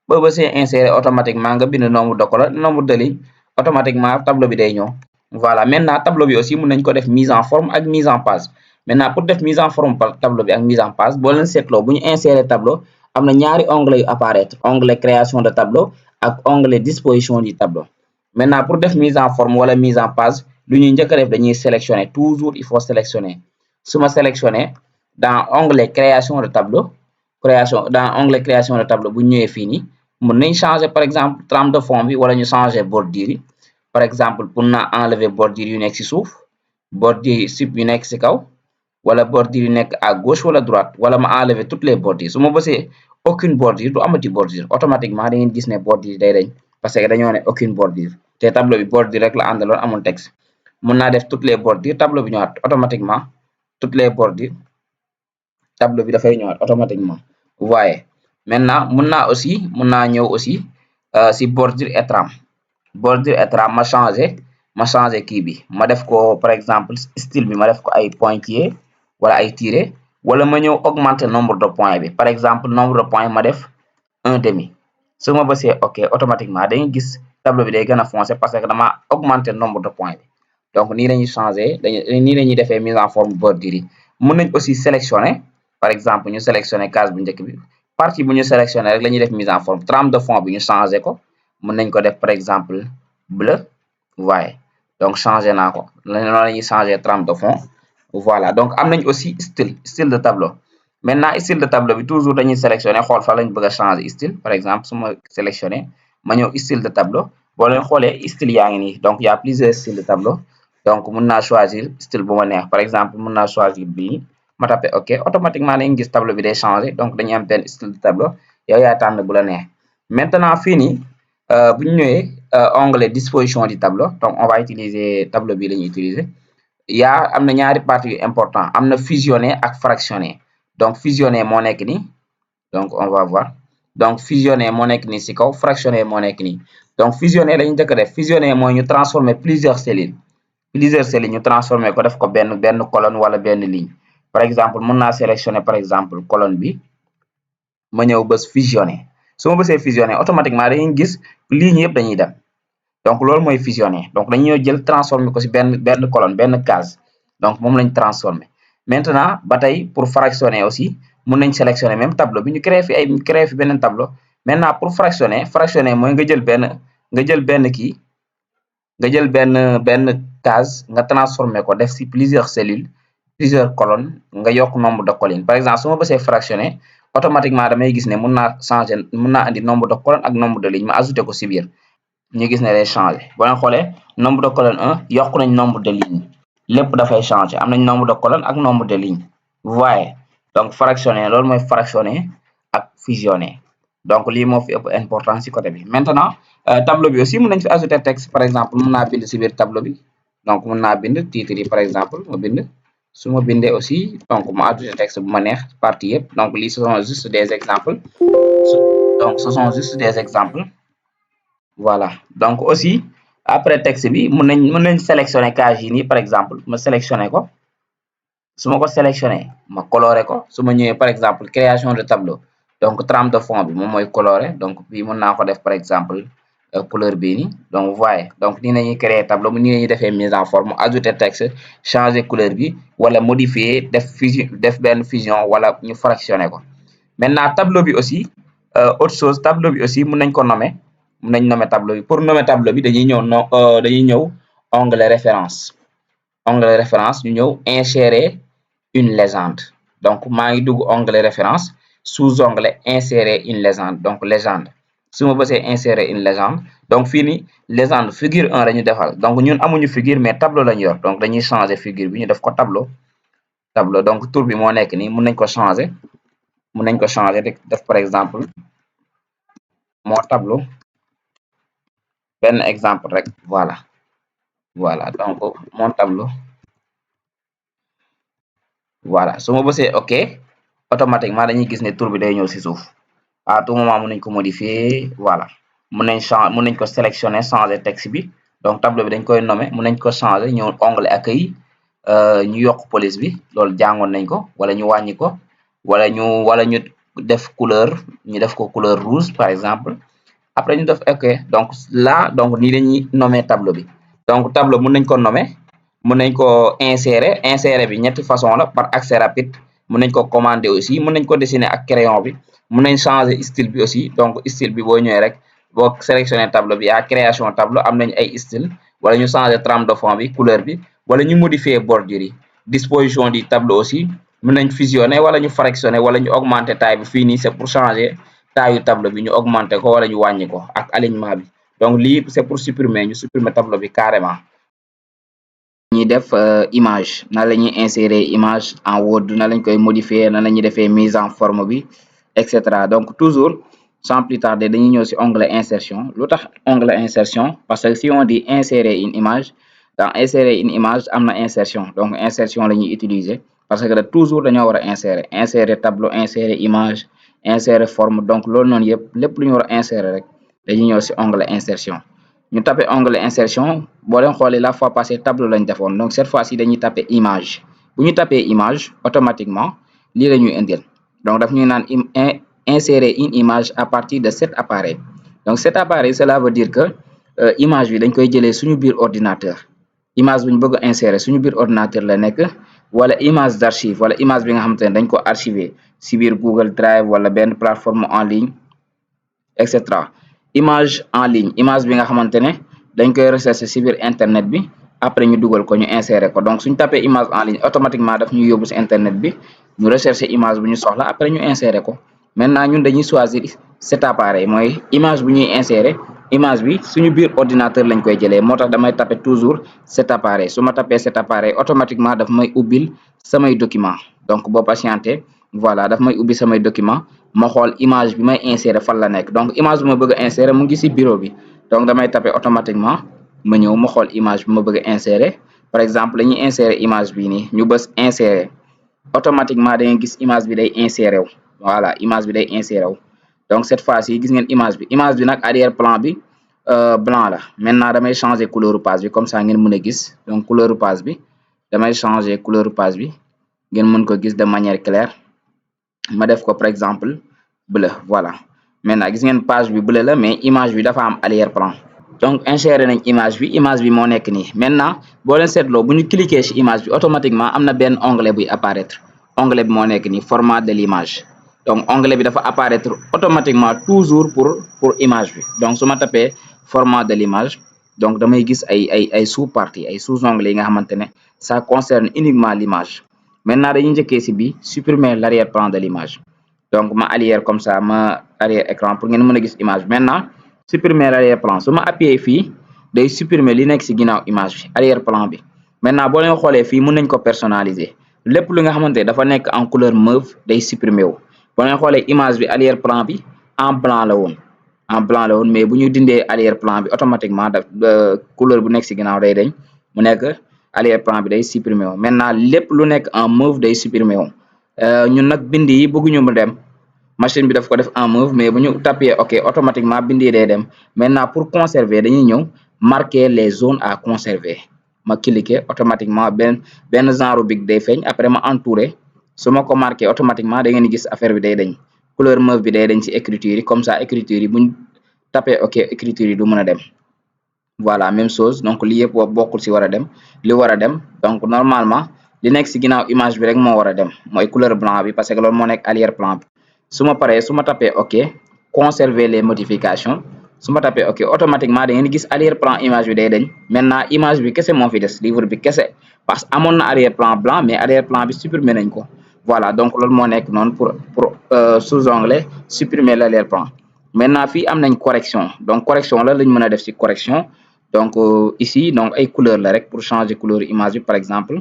boo bësee insérer automatiquement nga bind nombre de colonnes nombre de lignes automatiquement tableau bi day ñëw voilà maintenant tableau bi aussi mën nañ ko def mise en forme ak mise en page maintenant pour def mise en forme par tableau bi ak mise en page boo leen seetloo bu ñu insérer tableau am na ñaari onglet yu apparaître onglet création de tableau ak onglet disposition du tableau maintenant pour def mise en forme wala mise en page lu ñuy njëkk a def dañuy sélectionner toujours il faut sélectionner su ma sélectionner dans onglet création de tableau création dans onglet création de tableau bu ñëwee fii nii mën nañ changer par exemple trame de fond bi wala ñu changer bordure yi par exemple pour naa enlever bordure yu nekk ci suuf bordure sub yu nekk ci kaw wala bordure yu nekk à gauche wala droite wala ma enlever toutes les bordures su ma bësee aucune bordure du amati bordure automatiquement da ngeen gis ne bordure day dañ parce que dañoo ne aucune bordure te tableau bi bordure rek la àndaloon amul texte mën naa def toutes les bordures tableau bi ñëwaat automatiquement toutes les bordures tableau bi dafay ñëwaat automatiquement vous voyez maintenant mën naa ñëw aussi si bordure et trame ma changer kii bi ma def ko par exemple style bi ma def ko ay pointillés wala ay tirés wala ma ñëw augmenter nombre de points bi par exemple nombre de points ma def 1/2 su ma bësee ok automatiquement dañuy gis tableau bi day gën a foncé parce que dama augmenter nombre de points bi donc nii lañuy changer nii lañuy defee mise en forme bordure yi mën nañ aussi sélectionner par exemple ñu sélectionner case bu njëkk bi partie bu ñu sélectionner rek la ñuy def mise en forme trame de fond bi ñu changer ko mën nañ ko def par exemple bleu voyez donc changer naa ko noonu la ñuy changer trame de fond voilà donc am nañ aussi style de tableau maintenant style de tableau bi toujours dañuy sélectionner xool fa lañ bëgg a changer style par exemple su ma sélectionner ma ñëw style de tableau boo leen xoolee style yaa ngi nii donc y a plusieurs styles de tableau donc mën naa choisir style bu ma neex par exemple mën naa choisir bii ma tapé ok automatiquement dañuy gis tableau bi day changer donc dañuy am benn style de tableau yow yaa tànn bu la neex maintenant fii nii bu ñu ñëwee onglet disposition du tableau donc on va utiliser tableau bi la ñuy utiliser am na ñaari parties yu important am na fusionner ak fractionner donc fusionner moo nekk nii donc on va voir donc fusionner moo nekk nii ci kaw fractionner moo nekk nii donc fusionner lañu njëkk a def fusionner mooy ñu transformer plusieurs cellules ñu transformer ko def ko benn colonne wala benn ligne par exemple mën naa sélectionner par exemple colonne bi ma ñëw bës fusionner su ma bësee fusionner automatiquement dañuy gis ligne yëpp dañuy dem donc loolu mooy fusionner donc dañuy jël transformer ko ci benn colonne benn case donc moom lañ transformer maintenant ba tey pour fractionner aussi mën nañ sélectionner même tableau bi ñu créer fi beneen tableau maintenant pour fractionner mooy nga jël benn case nga transformer ko def ci plusieurs cellules plusieurs colonnes nga yokk nombre de colonnes par exemple su ma bësee fractionner automatiquement damay gis ne mën naa andi nombre de colonnes ak nombre de lignes ma ajouté ko ci biir ñu gis ne day changer boo leen xoolee nombre de colonnes 1 yokk nañ nombre de lignes lépp dafay changer am nañ nombre de colonnes ak nombre de lignes vous voyez donc fractionner loolu mooy fractionner ak fusionner donc lii moo fi ëpp importance ci côté bi maintenant tableau bi aussi mën nañ fi ajouter texte par exemple mën naa bind ci biir tableau bi donc mën naa bind titre yi par exemple ma bind su ma bindee aussi donc ma ajouter texte bu ma neex partie yëpp donc lii ce sont juste des exemples voilà donc aussi après texte bi mën nañ sélectionner case yi nii par exemple ma sélectionner ko su ma ko sélectionner ma colorer ko su ma ñëwee par exemple création de tableau donc trame de fond bi moom mooy colorer donc bii mën naa ko def par exemple couleur bii nii donc vous voyez donc nii nañuy créer tableau nii nañuy defee mise en forme ajouter texte changer couleur bi wala modifier def benn fusion wala ñu fractionner ko maintenant tableau bi aussi autre chose tableau bi aussi mën nañ ko nommer tableau bi pour nommer tableau bi dañuy ñëw onglet référence ñu ñëw insérer une légende donc maa ngi dugg onglet référence sous onglet insérer une légende donc légende su ma bësee insérer une légende donc fii nii légende figure 1 lañu defal donc ñun amuñu figure mais tableau lañu yor donc dañuy changer figure bi ñu def ko tableau donc tour bi moo nekk nii mën nañ ko changer def par exemple mon tableau benn exemple rek voilà donc mon tableau voilà su ma bësee ok automatiquement dañuy gis ne tour bi day ñëw ci suuf à tout moment mën nañ ko modifier voilà mën nañ ko sélectionner changer texte bi donc tableau bi dañ koy nommer mën nañ ko changer ñëw onglet accueil ñu yokk police bi loolu jàngoon nañ ko wala ñu wàññi ko wala ñu def ko couleur rouge par exemple après ñu def ok donc là donc nii lañuy nommer tableau bi donc tableau mën nañ ko nommer mën nañ ko insérer bi ñetti façon la par accès rapide mën nañ ko commander aussi mën nañ ko dessiner ak crayon bi mën nañ changer style bi aussi donc style bi boo ñëwee rek boo sélectionner tableau bi à création tableau am nañ ay style wala ñu changer trame de fond bi couleur bi wala ñu modifier bordure yi disposition du tableau aussi mën nañ fusionner wala ñu fractionner wala ñu augmenter taille bi fii nii c'est pour changer taille tableau bi ñu augmenter ko wala ñu wàññi ko ak alignement bi donc lii c'est pour supprimer ñu supprimer tableau bi carrément. ñuy def image nan la ñuy insérer image en Word nan lañ koy modifier nan la ñuy defee mise en forme bi etc. Donc toujours sans plus tarder dañuy ñëw ci onglet insertion lu tax onglet insertion parce que si on dit insérer une image dans insérer une image am na insertion donc insertion la ñuy utiliser parce que toujours dañoo war a insérer tableau insérer image insérer forme donc loolu noonu yëpp lépp lu ñu war a insérer rek dañuy ñëw ci onglet insertion ñu tapé onglet insertion boo leen xoolee la fois passée tableau lañ defoon donc cette fois-ci dañuy tapé image bu ñu tapé image automatiquement lii la ñuy indil donc daf ñuy naan insérer une image à partir de cet appareil donc cet appareil cela veut dire que image bi dañ koy jëlee suñu biir ordinateur image bu ñu bëgg a insérer suñu biir ordinateur la nekk wala image d'archive wala image bi nga xamante ne dañ ko archiver si biir Google Drive wala benn plateforme en ligne et cetera. Image en ligne image bi nga xamante ne dañ koy rechercher ci biir internet bi après ñu dugal ko ñu insérer ko donc suñu tapé image en ligne automatiquement daf ñuy yóbbu ci internet bi ñu rechercher image bu ñu soxla après ñu insérer ko maintenant ñun dañuy choisir cet appareil mooy image bu ñuy insérer image bi suñu biir ordinateur lañ koy jëlee moo tax damay tapé toujours cet appareil su ma tapé cet appareil automatiquement daf may ubbil samay document donc boo patienté voilà daf may ubbi samay document ma xool image bi may insérer fan la nekk donc image bi ma bëgg a insérer mu ngi ci bureau bi donc damay taper automatiquement ma ñëw ma xool image bi ma bëgg a insérer par exemple dañuy insérer image bii nii ñu bës insérer automatiquement da ngay gis image bi day insérer wu voilà image bi day insérer wu donc cette fois-ci gis ngeen image bi nag arrière plan bi blanc la maintenant damay changer couleur page bi comme ça ngeen mën a gis donc couleur page bi damay changer couleur page bi ngeen mën ko gis de manière claire ma def ko par exemple bleu voilà maintenant gis ngeen page bi bleu la mais image bi dafa am arrière plan donc insérer nañ image bi moo nekk nii maintenant boo leen seetloo bu ñu cliquer ci image bi automatiquement am na benn onglet buy apparaître onglet bi moo nekk nii format de l'image donc onglet bi dafa apparaître automatiquement toujours pour image bi donc su ma tapee format de l'image donc damay gis ay sous-parties ay sous-onglets yi nga xamante ne ça concerne uniquement l'image maintenant dañuy njëkkee ci bi supprimer l'arrière-plan de l'image donc ma arrière comme ça ma arrière écran pour ngeen mën a gis image maintenant supprimer l'arrière-plan su ma appuyer fii day supprimer li nekk ci ginnaaw image bi arrière-plan bi maintenant boo leen xoolee fii mën nañ ko personnaliser lépp lu nga xamante dafa nekk en couleur mauve day supprimer wu boo leen xoolee image bi arrière-plan bi en blanc la woon mais bu ñu dindee arrière-plan bi automatiquement couleur bu nekk ci ginnaaw day dañ mu nekk arrière-plan bi day supprimer wu maintenant lépp lu nekk en mauve day supprimer wu ñun nag bind yi bëgguñu mu dem machine bi daf ko def en mauve mais bu ñu tapé ok automatiquement bind yi day dem maintenant pour conserver dañuy ñëw marquer les zones à conserver ma cliquer automatiquement benn genre big day feeñ après ma entourer su ma ko marqué automatiquement da ngeen gis affaire bi day dañ couleur mauve bi day dañ ci écriture yi comme ça écriture yi buñ tapé ok écriture yi du mën a dem voilà même chose donc li yëpp bokkul ci war a dem li war a dem donc normalement li nekk ci ginnaaw image bi rek moo war a dem mooy couleur blanc bi parce que loolu moo nekk arrière-plan bi su ma paree su ma tapé ok conserver les modifications su ma tapé ok automatiquement da ngeen gis arrière-plan image bi day dañ maintenant image bi kese moo fi des livre bi kese parce que amoon na arrière-plan blanc mais arrière-plan bi supprimer nañ ko voilà donc loolu moo nekk noonu pour sous-onglet supprimer l'arrière-plan maintenant fii am nañ correction donc correction la lañ mën a def ci correction donc ici donc ay couleur la rek pour changer couleur image bi par exemple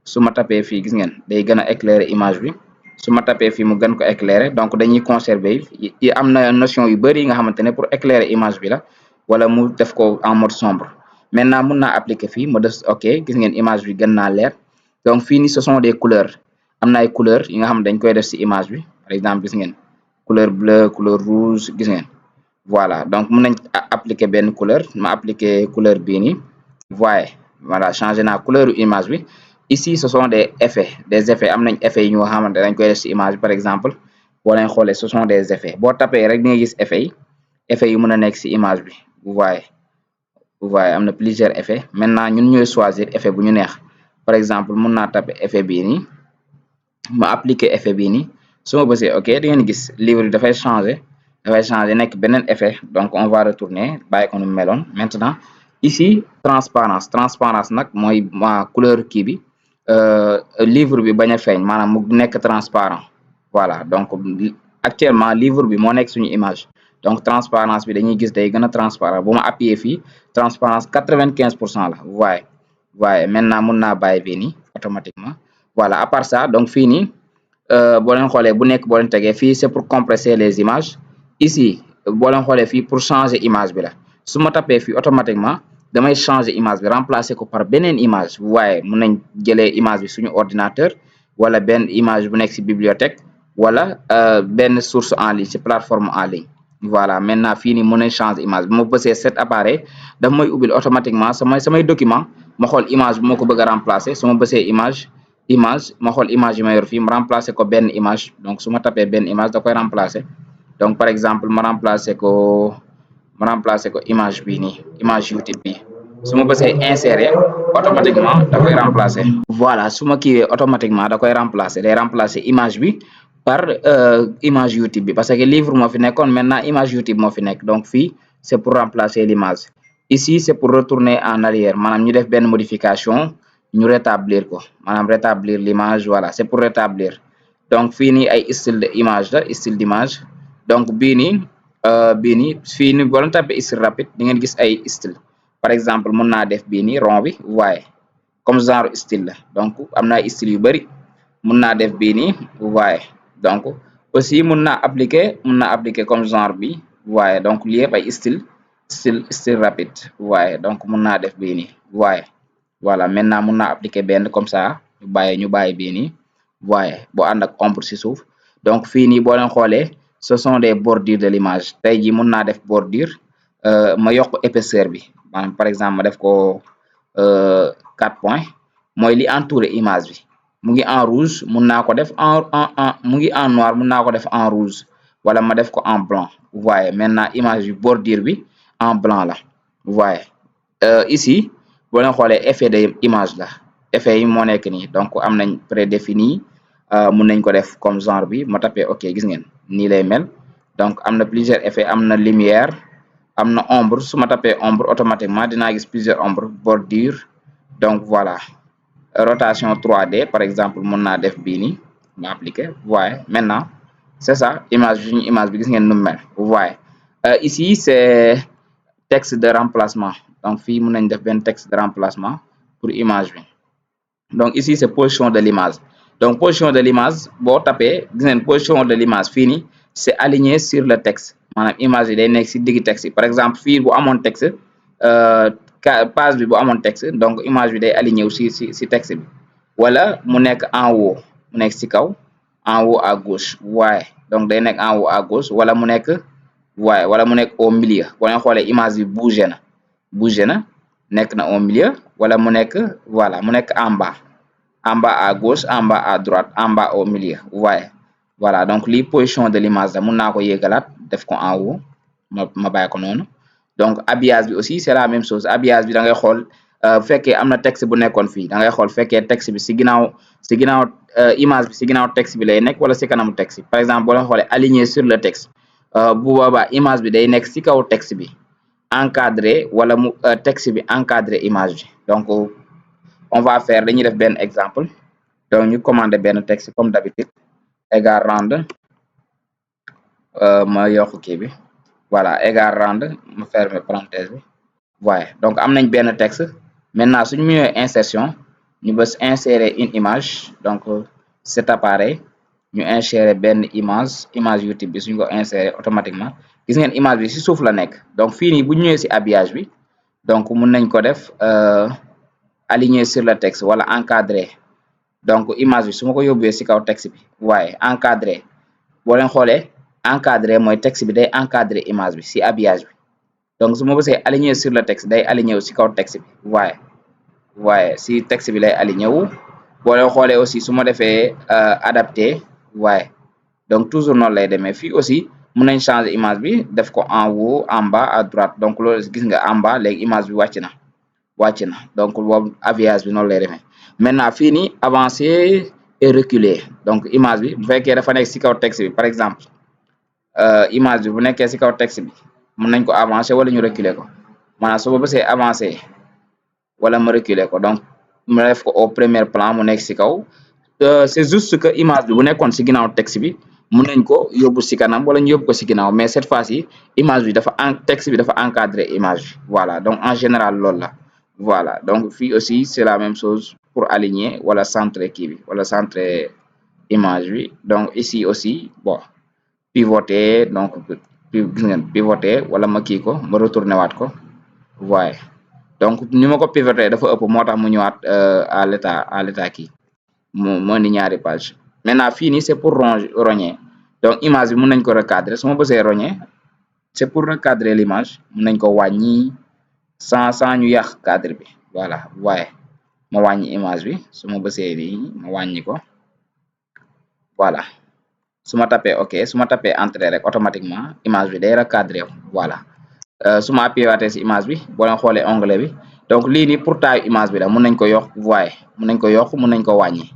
su ma tapé fii gis ngeen day gën a éclairer image bi su ma tapé fii mu gën ko éclairer donc dañuy conserver yi am na notion yu bëri yi nga xamante ne pour éclairer image bi la wala mu def ko en mode sombre maintenant mun naa appliquer fii ma def ok gis ngeen image bi gën naa leer donc fii ni ce sont des couleurs am na ay couleurs yi nga xam dañ koy def ci image bi par exemple gis ngeen couleur bleu couleur rouge gis ngeen voilà donc mun nañ appliquer benn couleur ma appliquer couleur bii nii voilà changer naa couleur image bi ici ce sont des effets am nañ effets yi ñu xamante dañ koy def ci image par exemple boo leen xoolee ce sont des effets boo tapé rek di nga gis effets yi mën a nekk ci image bi vous voyez am na plusieurs effets maintenant ñun ñooy choisir effet bu ñu neex par exemple mun naa tapé effet bii nii ma appliquer effet bii nii su ma bësee ok di ngeen gis livre bi dafay changer nekk beneen effet donc on va retourner bàyyi ko nu meloon maintenant ici transparence nag mooy ma couleur kii bi livre bi bañ a feeñ maanaam mu nekk transparent voilà donc actuellement livre bi moo nekk suñu image donc transparence bi dañuy gis day gën a transparent bu ma appuyer fii transparence 95% la waaye maintenant mun naa bàyyi fii nii automatiquement voilà à part ça donc fii nii boo leen xoolee bu nekk boo leen tegee fii c'est pour compresser les images ici boo leen xoolee fii pour changer image bi la su ma tapee fii automatiquement damay changer image bi remplacer ko par beneen image waaye mun nañ jëlee image bi suñu ordinateur wala benn image bu nekk ci bibliothèque wala benn source en ligne ci plateforme en ligne voilà maintenant fii nii mën nañ changer image bi ma bësee cet appareil daf may ubbil automatiquement samay document ma xool image bi ma ko bëgg a remplacer su ma bësee image ma xool image yi ma yor fii ma remplacer ko benn image donc su ma tapee benn image da koy remplacer donc par exemple ma remplacer ko image bii nii image YouTube bi su ma bësee insérer automatiquement da koy remplacer voilà su ma kiiwee automatiquement da koy remplacer day remplacer image bi par image YouTube bi parce que livre moo fi nekkoon maintenant image YouTube moo fi nekk donc fii c'est pour remplacer l'image ici c'est pour retourner en arrière maanaam ñu def benn modification ñu rétablir ko maanaam rétablir l'image voilà c'est pour rétablir donc fii nii ay style de image la style d'image donc bii nii fii nii boo leen tapé style rapide di ngeen gis ay style par exemple mun naa def bii nii rond bi waaye comme genre style la donc am na ay style yu bari mun naa def bii nii waaye donc aussi mun naa appliquer comme genre bi waaye donc lii yëpp ay style rapide waaye donc mun naa def bii nii waaye voilà maintenant mun naa appliquer benn comme ça ñu bàyyi bii nii waaye boo ànd ak ombre ci suuf donc fii nii boo leen xoolee ce sont des bordures de l'image tey jii mun naa def bordure ma yokk épaisseur bi maanaam par exemple ma def ko 4 points mooy li entouré image bi mu ngi en rouge mun naa ko def mu ngi en noir mun naa ko def en rouge wala ma def ko en blanc waaye maintenant image bi bordure bi en blanc la waaye ici boo leen xoolee effet de image la effet yi moo nekk nii donc am nañ prédéfini mun nañ ko def comme genre bi ma tapé ok gis ngeen nii lay mel donc am na plusieurs effets am na lumière am na ombre su ma tapé ombre automatiquement dinaa gis plusieurs ombres bordure donc voilà rotation 3D par exemple mun naa def bii nii ma appliquer waaye maintenant c'est ça image bi gis ngeen nu mu mel waaye ici c'est texte de remplacement donc fii mun nañ def benn texte de remplacement pour image bi donc ici c'est position de l'image donc position de l'image boo tapé gis ngeen position de l'image fii nii c'est aligné sur le texte maanaam image yi day nekk ci digg texte yi par exemple fii bu amoon texte page bi bu amoon texte donc image bi day aligné wu ci texte bi wala mu nekk en haut mu nekk ci kaw en haut à gauche waaye donc day nekk en haut à gauche wala mu nekk au milieu boo leen xoolee image bi bougé na nekk na au milieu wala mu nekk voilà mu nekk en bas à gauche en bas à droite en bas au milieu waaye voilà donc lii position de l'image la mun naa ko yéegalaat def ko en haut ma bàyyi ko noonu donc habillage bi aussi c'est la même chose habillage bi da ngay xool fekkee am na texte bu nekkoon fii da ngay xool fekkee texte bi ci ginnaaw image bi ci ginnaaw texte bi lay nekk wala ci kanamu texte bi par exemple boo leen xoolee aligné sur le texte bu boobaa image bi day nekk ci kaw texte bi encadré wala mu texte bi encadré image bi donc on va faire dañuy def benn exemple donc ñu commander benn texte comme d'habitude égal rand ma yokk kii bi voilà égal rand ma fermer parenthèse bi waaye donc am nañ benn texte maintenant suñu ñëwee insertion ñu bës insérer une image donc cet appareil ñu insérer benn image YouTube bi suñ ko insérer automatiquement gis ngeen image bi ci suuf la nekk donc fii nii bu ñu ñëwee ci habillage bi donc mun nañ ko def aligné sur le texte wala encadré donc image bi su ma ko yóbbee ci kaw texte bi waaye encadré boo leen xoolee encadré mooy texte bi day encadré image bi ci habillage bi donc su ma bësee aligné sur le texte day aligné wu ci kaw texte bi waaye ci texte bi lay aligné wu boo leen xoolee aussi su ma defee adapté waaye donc toujours noonu lay demee fii aussi mun nañ changer image bi def ko en haut en bas à droite donc loolu gis nga en bas léegi image bi wàcc na donc boobu habillage bi noonu lay demee maintenant fii nii avancer et reculer donc image bi bu fekkee dafa nekk ci kaw texte bi par exemple image bi bu nekkee ci kaw texte bi mun nañ ko avancer wala ñu reculer ko maanaam su ma bësee avancer wala ma reculer ko donc ma def ko au premier plan mu nekk ci kaw c'est juste que image bi bu nekkoon ci ginnaaw texte bi mun nañ ko yóbbu ci kanam wala ñu yóbbu ko ci ginnaaw mais cette fois-ci image bi dafa texte bi dafa encadrer image bi voilà donc en général loolu la voilà donc fii aussi c'est la même chose pour aligner wala centrer kii bi wala centrer image bi donc ici aussi bon pivoter donc gis ngeen pivoter wala ma kii ko ma retourner waat ko waaye donc ni ma ko pivoter dafa ëpp moo tax mu ñëwaat à l'état kii mu indi ñaari page maintenant fii nii c'est pour rogner donc image bi mun nañ ko recadrer su ma bësee rogner c'est pour recadrer l'image mun nañ ko wàññi sans ñu yàq cadre bi voilà waaye ma wàññi image bi su ma bësee nii ma wàññi ko voilà su ma tapé ok su ma tapé entrée rek automatiquement image bi day recadrer voilà su ma appuyé waatee ci image bi boo leen xoolee onglet bi donc lii nii pour taille image bi la mun nañ ko yokk voyez mun nañ ko yokk mun nañ ko wàññi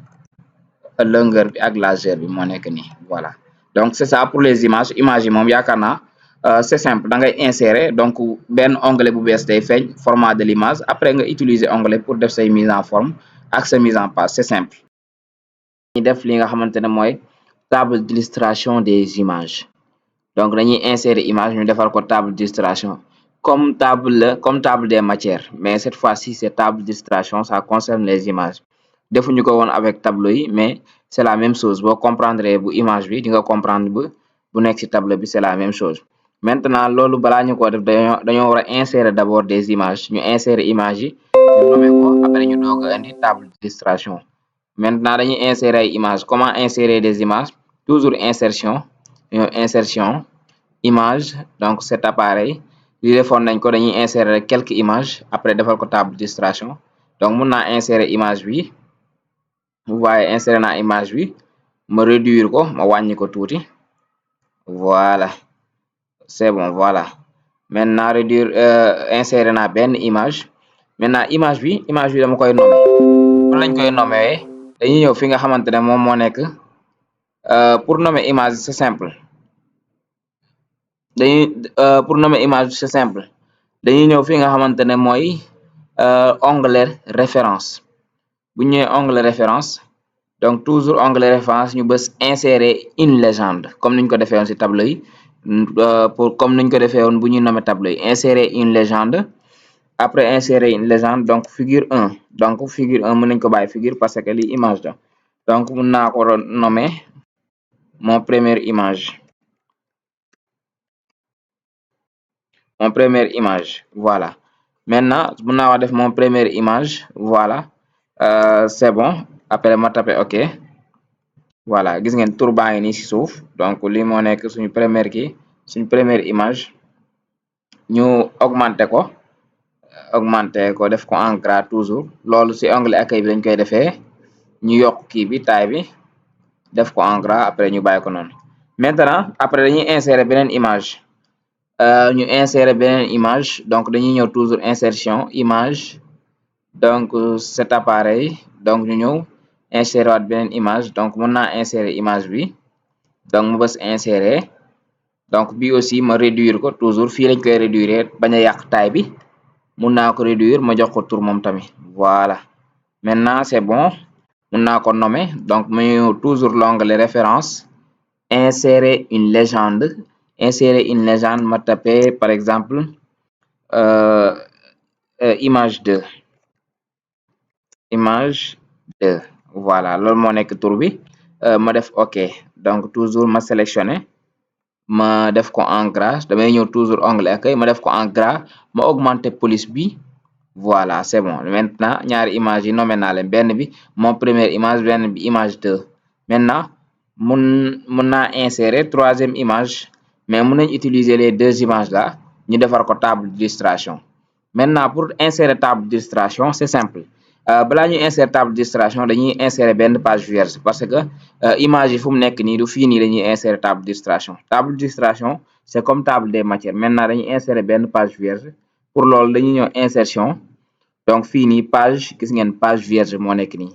longueur bi ak largeur bi moo nekk nii voilà donc c'est ça pour les images yi moom yaakaar naa c'est simple da ngay insérer donc benn onglet bu bees day feeñ format de l'image après nga utiliser onglet pour def say mise en forme ak sa mise en page c'est simple ñu def li nga xamante ne mooy table d'illustration des images donc dañuy insérer image ñu defal ko table d'illustration comme table des matières mais cette fois-ci c'est table d'illustration ça concerne les images defuñu ko woon avec tableau yi mais c'est la même chose boo comprendre bu image bi di nga comprendre bu nekk ci tableau bi c'est la même chose maintenant loolu balaa ñu ko def dañoo war a insérer d'abord des images ñu insérer image yi ñu nommer ko après ñu doog a indi table d'illustration maintenant dañuy insérer ay images comment insérer des images toujours insertion image donc cet appareil li defoon nañ ko dañuy insérer quelques images après defal ko table d'illustration donc mun naa insérer image bi vous voyez insérer naa image bi ma réduire ko ma wàññi ko tuuti voilà c'est bon voilà maintenant réduire insérer naa benn image maintenant image bi dama koy nommer fan lañ koy nommer dañuy ñëw fi nga xamante ne moom moo nekk pour nommer image c'est simple pour nommer image c'est simple dañuy ñëw fi nga xamante ne mooy onglet référence bu ñu ñëwee onglet référence donc toujours onglet référence ñu bës insérer une légende comme niñ ko defee woon ci tableau yi comme niñ ko defee woon bu ñuy nommer tableau yi insérer une légende après insérer une légende donc figure 1 donc figure 1 mën nañ ko bàyyi figure parce que lii image la donc mën naa ko nommer mon première image voilà maintenant mën naa wax def mon première image voilà c'est bon après ma tapé ok voilà gis ngeen tur baa ngi nii ci suuf donc lii moo nekk suñu première image ñu augmenter ko def ko en gras toujours loolu ci onglet accueil bi lañ koy defee ñu yokk kii bi taille bi def ko en gras après ñu bàyyi ko noonu maintenant après dañuy insérer beneen image donc dañuy ñëw toujours insertion image donc cet appareil donc ñu ñëw insérer waat beneen image donc mën naa insérer image bi donc mu bës insérer donc bi aussi ma réduire ko toujours fii lañ koy réduire bañ a yàq taille bi mun naa ko réduire ma jox ko tur moom tamit voilà maintenant c'est bon mun naa ko nommer donc ma ñëw toujours l'onglet référence insérer une légende ma taper par exemple image 2 voilà loolu moo nekk tur bi ma def ok donc toujours ma sélectionner ma def ko en gras damay ñëw toujours onglet accueil ma def ko en gras ma augmenter police bi voilà c'est bon maintenant ñaari image yi nommé naa leen benn bi mon première image benn bi image 2 maintenant mun naa insérer troisième image mais mun nañ utiliser les deux images là ñu defar ko table d'illustration maintenant pour insérer table d'illustration c'est simple balaa ñuy insérer table d'illustration dañuy insérer benn page vierge parce que image yi fu mu nekk nii du fii nii dañuy insérer table d'illustration c'est comme table des matières maintenant dañuy insérer benn page vierge pour loolu dañuy ñëw insertion donc fii nii page gis ngeen page vierge moo nekk nii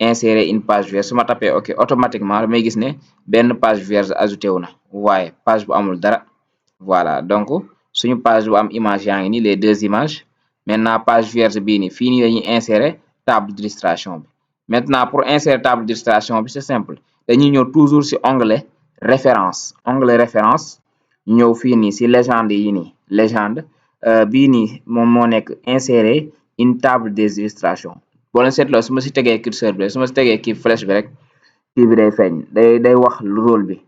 insérer une page vierge su ma tapé ok automatiquement damay gis ne benn page vierge ajouté wu na waaye page bu amul dara voilà donc suñu page bu am image yaa ngi nii les deux images maintenant page vierge bii nii fii nii dañuy insérer table d'illustration bi. Maintenant pour insérer table d'illustration bi c'est simple dañuy ñëw toujours ci onglet référence ñu ñëw fii nii ci légende yi nii légende bii nii moom moo nekk insérer une table des illustrations boo leen seetloo su ma ci tegee curseur bi su ma ci tegee kii flèche bi rek kii bi day feeñ day wax rôle bi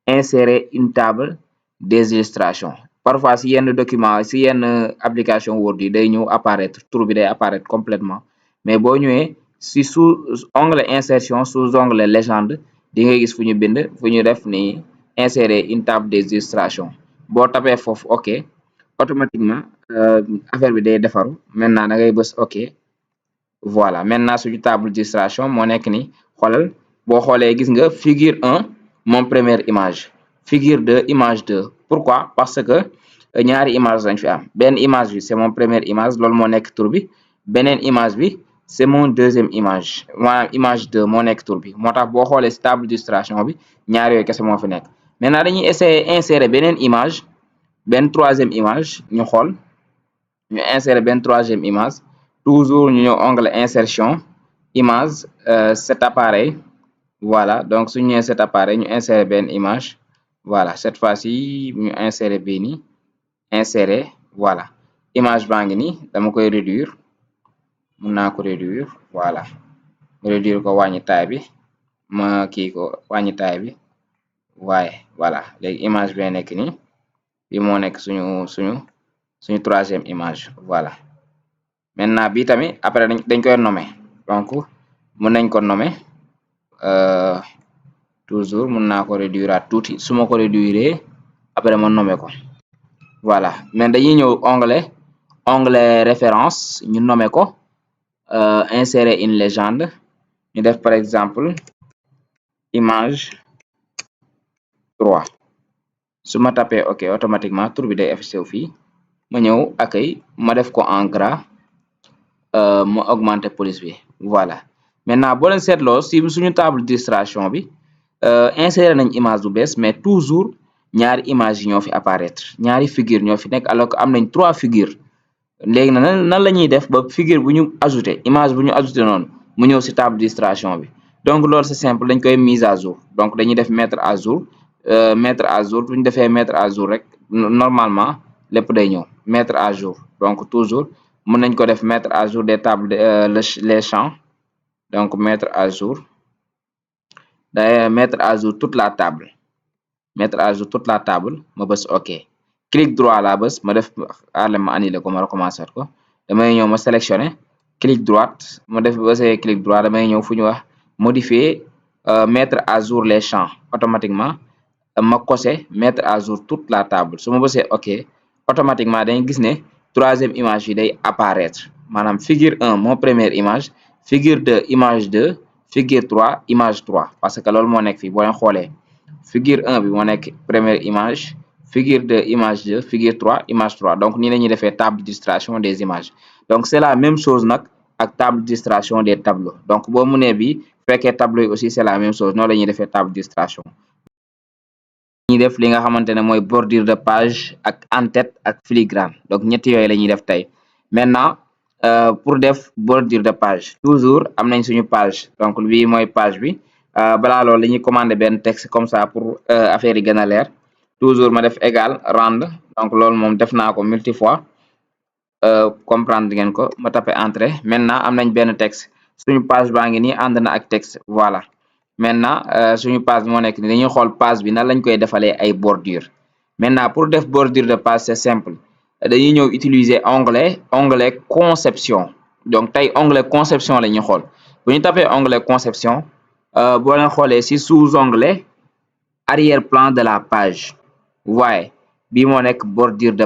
insérer une table des illustrations parfois ci yenn document ci yenn application Word yi day ñëw apparaître tur bi day apparaître complètement mais boo ñëwee ci sous onglet insertion sous onglet légende di nga gis fu ñu bind fu ñu def ni insérer une table des illustrations boo tapee foofu ok automatiquement affaire bi day defaru maintenant da ngay bës ok voilà maintenant suñu table d'illustration moo nekk ni xoolal boo xoolee gis nga figure 1 moom première image figure 2 image 2 pourquoi parce que ñaari image lañ fi am benn image bi c'est mon première image loolu moo nekk tur bi beneen image bi c'est mon deuxième image maanaam image 2 moo nekk tur bi moo tax boo xoolee ci table d'illustration bi ñaar yooyu kese moo fi nekk maintenant dañuy essayer insérer beneen image benn troisième image ñu xool ñu insérer benn troisième image toujours ñu ñëw onglet insertion image cet appareil voilà donc suñu ñëwee cet appareil ñu insérer benn image voilà cette fois-ci ñu insérer bii nii insérer voilà image baa ngi nii dama koy réduire mun naa ko réduire voilà réduire ko wàññi taille bi ma kii ko wàññi taille bi waaye voilà léegi image bee nekk nii bi moo nekk suñu troisième image voilà maintenant bi tamit après dañ koy nommer donc mën nañ ko nommer toujours mën naa ko réduire à tuuti su ma ko réduire après ma nommer ko voilà mais dañuy ñëw onglet référence ñu nommer ko insérer une légende ñu def par exemple image 3 su ma tapé ok automatiquement tur bi day affiché wu fii ma ñëw accueil ma def ko en gras ma augmenter police bi voilà maintenant boo leen seetloo si suñu table d'illustration bi insérer nañ image bu bees mais toujours ñaari image yi ñoo fi apparaître ñaari figure ñoo fi nekk alors que am nañ 3 figures léegi nag nan la ñuy def ba figure bu ñu ajouté image bu ñu ajouté noonu mu ñëw ci table d'illustration bi donc loolu c'est simple dañ koy mise à jour donc dañuy def mettre à jour bu ñu defee mettre à jour rek normalement lépp day ñëw mettre à jour donc toujours mën nañ ko def mettre à jour des tables les champs donc mettre à jour day mettre à jour toute la table ma bës ok clic droit la bës ma def ma annuler ko ma recommencer ko damay ñëw ma sélectionner clic droite ma def bësee clic droit damay ñëw fu ñu wax modifier mettre à jour les champs automatiquement ma cocher mettre à jour toute la table su ma bësee ok automatiquement dañuy gis ne troisième image yi day apparaître maanaam figure 1 mon première image figure 2 image 2 figure 3 image 3 parce que loolu moo nekk fii boo leen xoolee figure 1 bi moo nekk première image figure 2 image 2 figure 3 image 3 donc nii la ñuy defee table d'illustration des images donc c'est la même chose nag ak table d'illustration des tableaux donc boo mënee bi fekkee tableau yi aussi c'est la même chose noonu la ñuy defee table d'illustration ñuy def li nga xamante ne mooy bordure de page ak en-tête ak filigrane donc ñetti yooyu la ñuy def tey maintenant pour def bordure de page toujours am nañ suñu page donc bii mooy page bi balaa loolu la ñuy commander benn texte comme ça pour affaire yi gën a leer toujours ma def égal rand donc loolu moom def naa ko multi fois comprendre ngeen ko ma tapé entrée maintenant am nañ benn texte suñu page baa ngi nii ànd na ak texte voilà maintenant suñu page moo nekk ni dañuy xool page bi nan lañ koy defalee ay bordure maintenant pour def bordure de page c'est simple dañuy ñëw utiliser onglet conception donc tey onglet conception la ñuy xool bu ñu tapé onglet conception boo leen xoolee ci sous-onglet arrière-plan de la page waaye bii moo nekk bordure de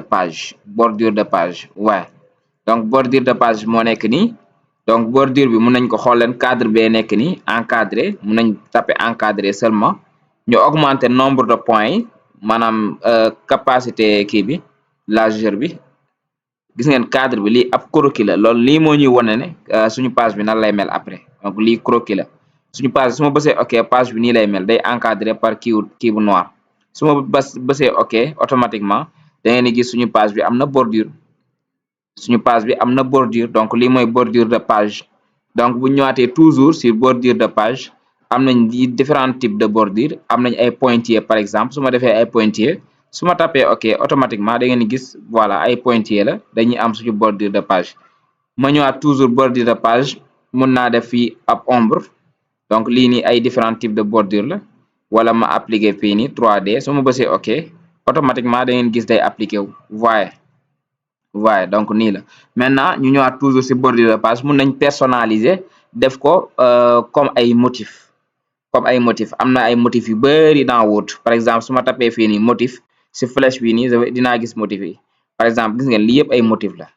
page waaye donc bordure de page moo nekk nii donc bordure bi mun nañ ko xool leen cadre bee nekk nii encadré mun nañ taper encadré seulement ñu augmenter nombre de points yi maanaam capacité kii bi largeur bi gis ngeen cadre bi lii ab croquis la loolu lii moo ñuy wane ne suñu page bi nan lay mel après donc lii croquis la suñu page su ma bësee ok page bi nii lay mel day encadré par kii bu noir su ma bësee ok automatiquement da ngeen di gis suñu page bi am na bordure donc lii mooy bordure de page donc bu ñëwaatee toujours sur bordure de page am nañ différents types de bordure am nañ ay pointillés par exemple su ma defee ay pointillés su ma tapé ok automatiquement da ngeen di gis voilà ay pointillés la dañuy am suñu bordure de page ma ñëwaat toujours bordure de page mun naa def fii ab ombre donc lii nii ay différents types de bordure la wala ma appliquer fii nii 3D su ma bësee ok automatiquement da ngeen gis day appliqué wu voyez donc nii la maintenant ñu ñëwaat toujours ci bordure de page mun nañ personnaliser def ko comme ay motif am na ay motifs yu bari dans Word par exemple su ma tapé fii nii motif ci flèche bi nii dinaa gis motif yi par exemple gis ngeen lii yëpp ay motif la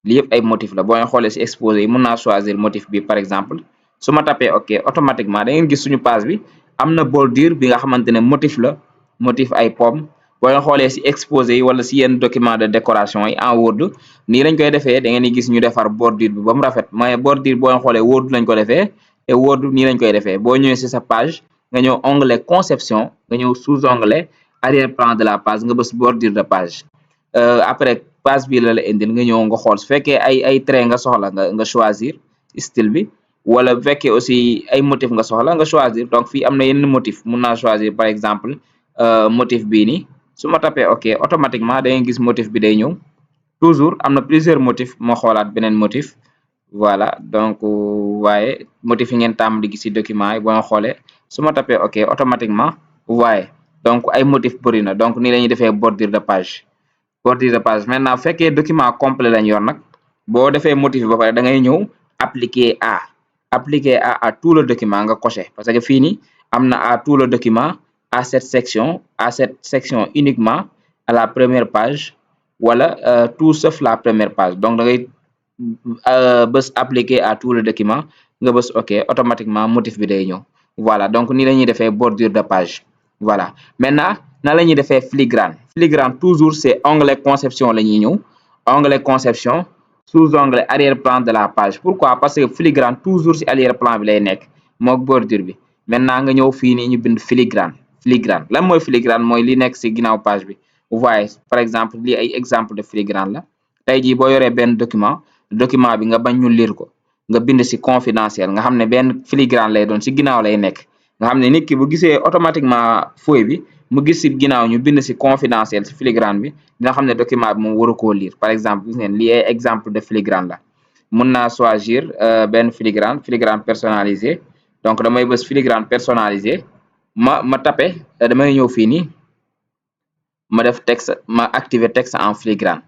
lii yëpp ay motif la boo ngeen xoolee ci exposé yi mun naa choisir motif bi par exemple su ma tapé ok automatiquement da ngeen gis suñu page bi am na bordure bi nga xamante ne motif la motif ay pomme boo ngeen xoolee ci exposé yi wala ci yenn document de décoration yi en Word nii lañ koy defee da ngeen di gis ñu defar bordure bi ba mu rafet mais bordure boo ngeen xoolee Word lañ ko defee te Word nii lañ koy defee boo ñëwee ci sa page nga ñëw onglet conception nga ñëw sous onglet arrière plan de la page nga bës bordure de page après page bi la indil nga ñëw nga xool su fekkee ay trait nga soxla nga choisir style bi wala bu fekkee aussi ay motif nga soxla nga choisir donc fii am na yenn motif mun naa choisir par exemple motif bii nii su ma tapé ok automatiquement da ngay gis motif bi day ñëw toujours am na plusieurs motifs ma xoolaat beneen motif voilà donc waaye motif yi ngeen tàmm di gis ci document yi boo xoolee su ma tapé ok automatiquement waaye donc ay motif bëri na donc nii la ñuy defee bordure de page maintenant bu fekkee document complet lañ yor nag boo defee motif ba pare da ngay ñëw appliquer à tout le document nga coché parce que fii nii am na à tout le document à cette section uniquement à la première page wala tout sauf la première page donc da ngay bës appliquer à tout le document nga bës ok automatiquement motif bi day ñëw voilà donc nii la ñuy defee bordure de page voilà maintenant nan la ñuy defee filigrane toujours c'est onglet conception la ñuy ñëw onglet conception sous onglet arrière plan de la page pourquoi parce que filigrane toujours ci arrière plan bi lay nekk mook bordure bi maintenant nga ñëw fii nii ñu bind filigrane lan mooy filigrane mooy li nekk ci ginnaaw page bi vous voyez par exemple lii ay exemple de filigrane la tey jii boo yoree benn document bi nga bañ ñu lire ko nga bind ci confidentiel nga xam ne benn filigrane lay doon ci ginnaaw lay nekk nga xam ne nit ki bu gisee automatiquement feuille bi mu gis ci ginnaaw ñu bind ci confidentiel ci filigrane bi dina xam ne document bi moom waru koo lire par exemple gis ngeen lii ay exemple de filigrane la mun naa choisir benn filigrane personnalisé donc damay bës filigrane personnalisé ma tapé damay ñëw fii nii ma def texte ma activer texte en filigrane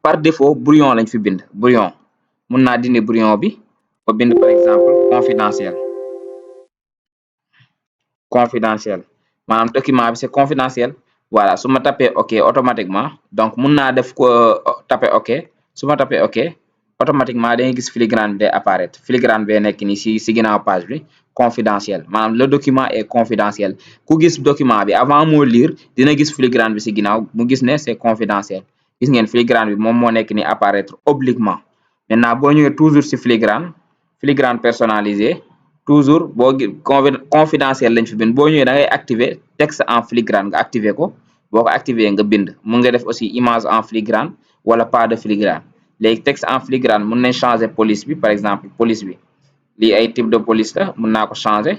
par défaut brouillon lañ fi bind brouillon mun naa dindi brouillon bi ma bind par exemple confidentiel maanaam document bi c'est confidentiel voilà su ma tapé ok automatiquement donc mun naa def ko tapé ok su ma tapé ok automatiquement da ngay gis filigrane bi day apparaître filigrane bee nekk ni ci ginnaaw page bi confidentiel maanaam le document est confidentiel ku gis document bi avant moo lire dina gis filigrane bi ci ginnaaw mu gis ne c'est confidentiel gis ngeen filigrane bi moom moo nekk ni apparaître obliquement maintenant boo ñëwee toujours ci filigrane personnalisé toujours boo confidentiel lañ fi bind boo ñëwee da ngay activer texte en filigrane nga activer ko boo ko activer nga bind mun nga def aussi image en filigrane wala pas de filigrane léegi texte en filigrane mun nañ changer police bi par exemple police bi lii ay type de police la mun naa ko changer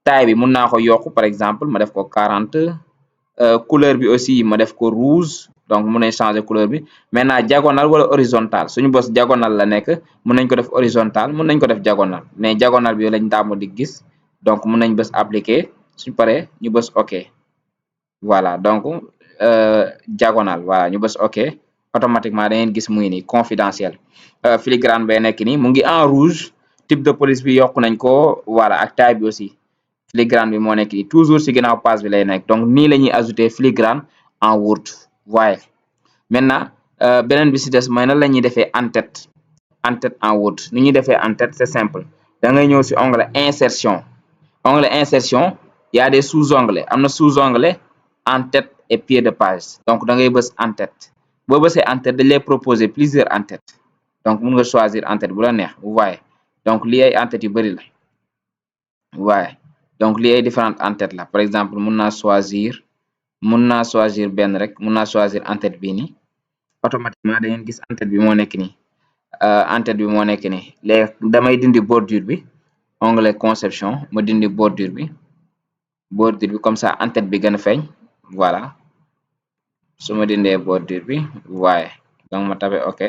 taille bi mun naa ko yokk par exemple ma def ko 40 couleur bi aussi ma def ko rouge donc mun nañ changer couleur bi maintenant diagonale wala horizontal suñu bos diagonale la nekk mun nañ ko def horizontal mun nañ ko def diagonale mais diagonale bi lañ tàmm di gis donc mun nañ bës appliquer suñu paree ñu bës ok voilà donc diagonale voilà ñu bës ok automatiquement da ngeen gis muy ni confidentiel filigrane bay nekk ni mu ngi en rouge type de police bi yokku nañ ko voilà ak taille bi aussi filigrane bi moo nekk nii toujours ci ginnaaw page bi lay nekk donc nii la ñuy ajouter filigrane en Word voyez maintenant beneen bi ci des mooy nan la ñuy defee en-tête en Word ni ñuy defee en-tête c'est simple da ngay ñëw ci onglet insertion y a des sous-onglets am na sous-onglet en-tête et pied de page donc da ngay bës en-tête boo bësee en-tête dañ lay proposer plusieurs en-tête donc mun nga choisir en-tête bu la neex vous voyez donc lii ay en-tête yu bari la waaye donc lii ay différentes en-tête la par exemple mun naa choisir benn rek mun naa choisir en-tête bii nii automatiquement da ngeen gis en-tête bi moo nekk nii en-tête bi moo nekk nii léegi damay dindi bordure bi onglet conception ma dindi bordure bi comme ça en-tête bi gën a feeñ voilà su ma dindee bordure bi voyez donc ma tapé ok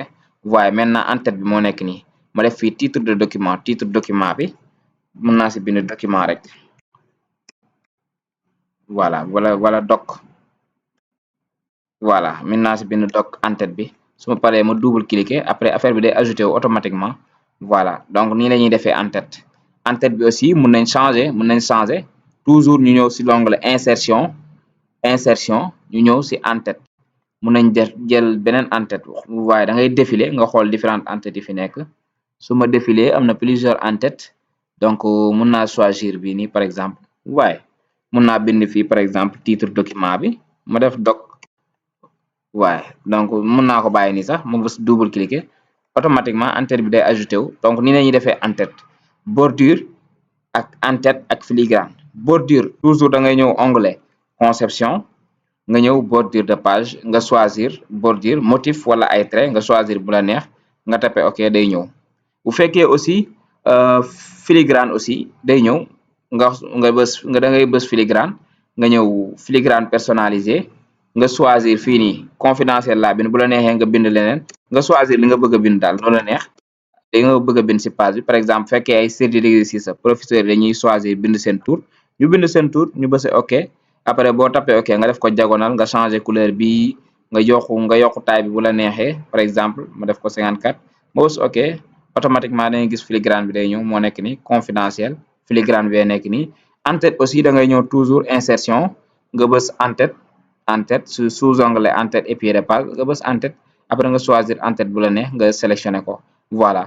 voyez maintenant en-tête bi moo nekk nii ma def fii titre document bi mën naa si bind document rek voilà wala doc voilà mën naa si bind doc en-tête bi su ma paree ma double cliquer après affaire bi day ajouté wu automatiquement voilà donc nii la ñuy defee en-tête bi aussi mun nañ changer toujours ñu ñëw si l'onglet insertion ñu ñëw si en-tête mun nañ jël beneen en-tête waaye da ngay défiler nga xool différentes en-têtes yi fi nekk su ma défiler am na plusieurs en-têtes donc mun naa choisir bii nii par exemple waaye mun naa bind fii par exemple titre document bi ma def doc waaye donc mun naa ko bàyyi nii sax ma bës double cliquer automatiquement en-tête bi day ajouté wu donc nii la ñuy defee en-tête bordure ak en-tête ak filigrane bordure toujours da ngay ñëw onglet conception nga ñëw bordure de page nga choisir bordure motif wala ay trait nga choisir bu la neex nga tapé ok day ñëw bu fekkee aussi filigrane aussi day ñëw nga da ngay bës filigrane nga ñëw filigrane personnalisé nga choisir fii nii confidentiel laa bind bu la neexee nga bind leneen nga choisir li nga bëgg a bind daal loolu la neex li nga bëgg a bind si page bi par exemple fekkee ay série d'exercice professeur dañuy choisir bind seen tour ñu bind seen tour ñu bëse ok après boo tapé ok nga def ko diagonal nga changer couleur bi nga yokku taille bi bu la neexee par exemple ma def ko 54 ma bës ok automatiquement da ngay gis filigrane bi day ñëw moo nekk ni confidentiel filigrane bi nekk nii en-tête aussi da ngay ñëw toujours insertion nga bës en-tête sous onglet en-tête et pied de page nga bës en-tête après nga choisir en-tête bu la neex nga sélectionné ko voilà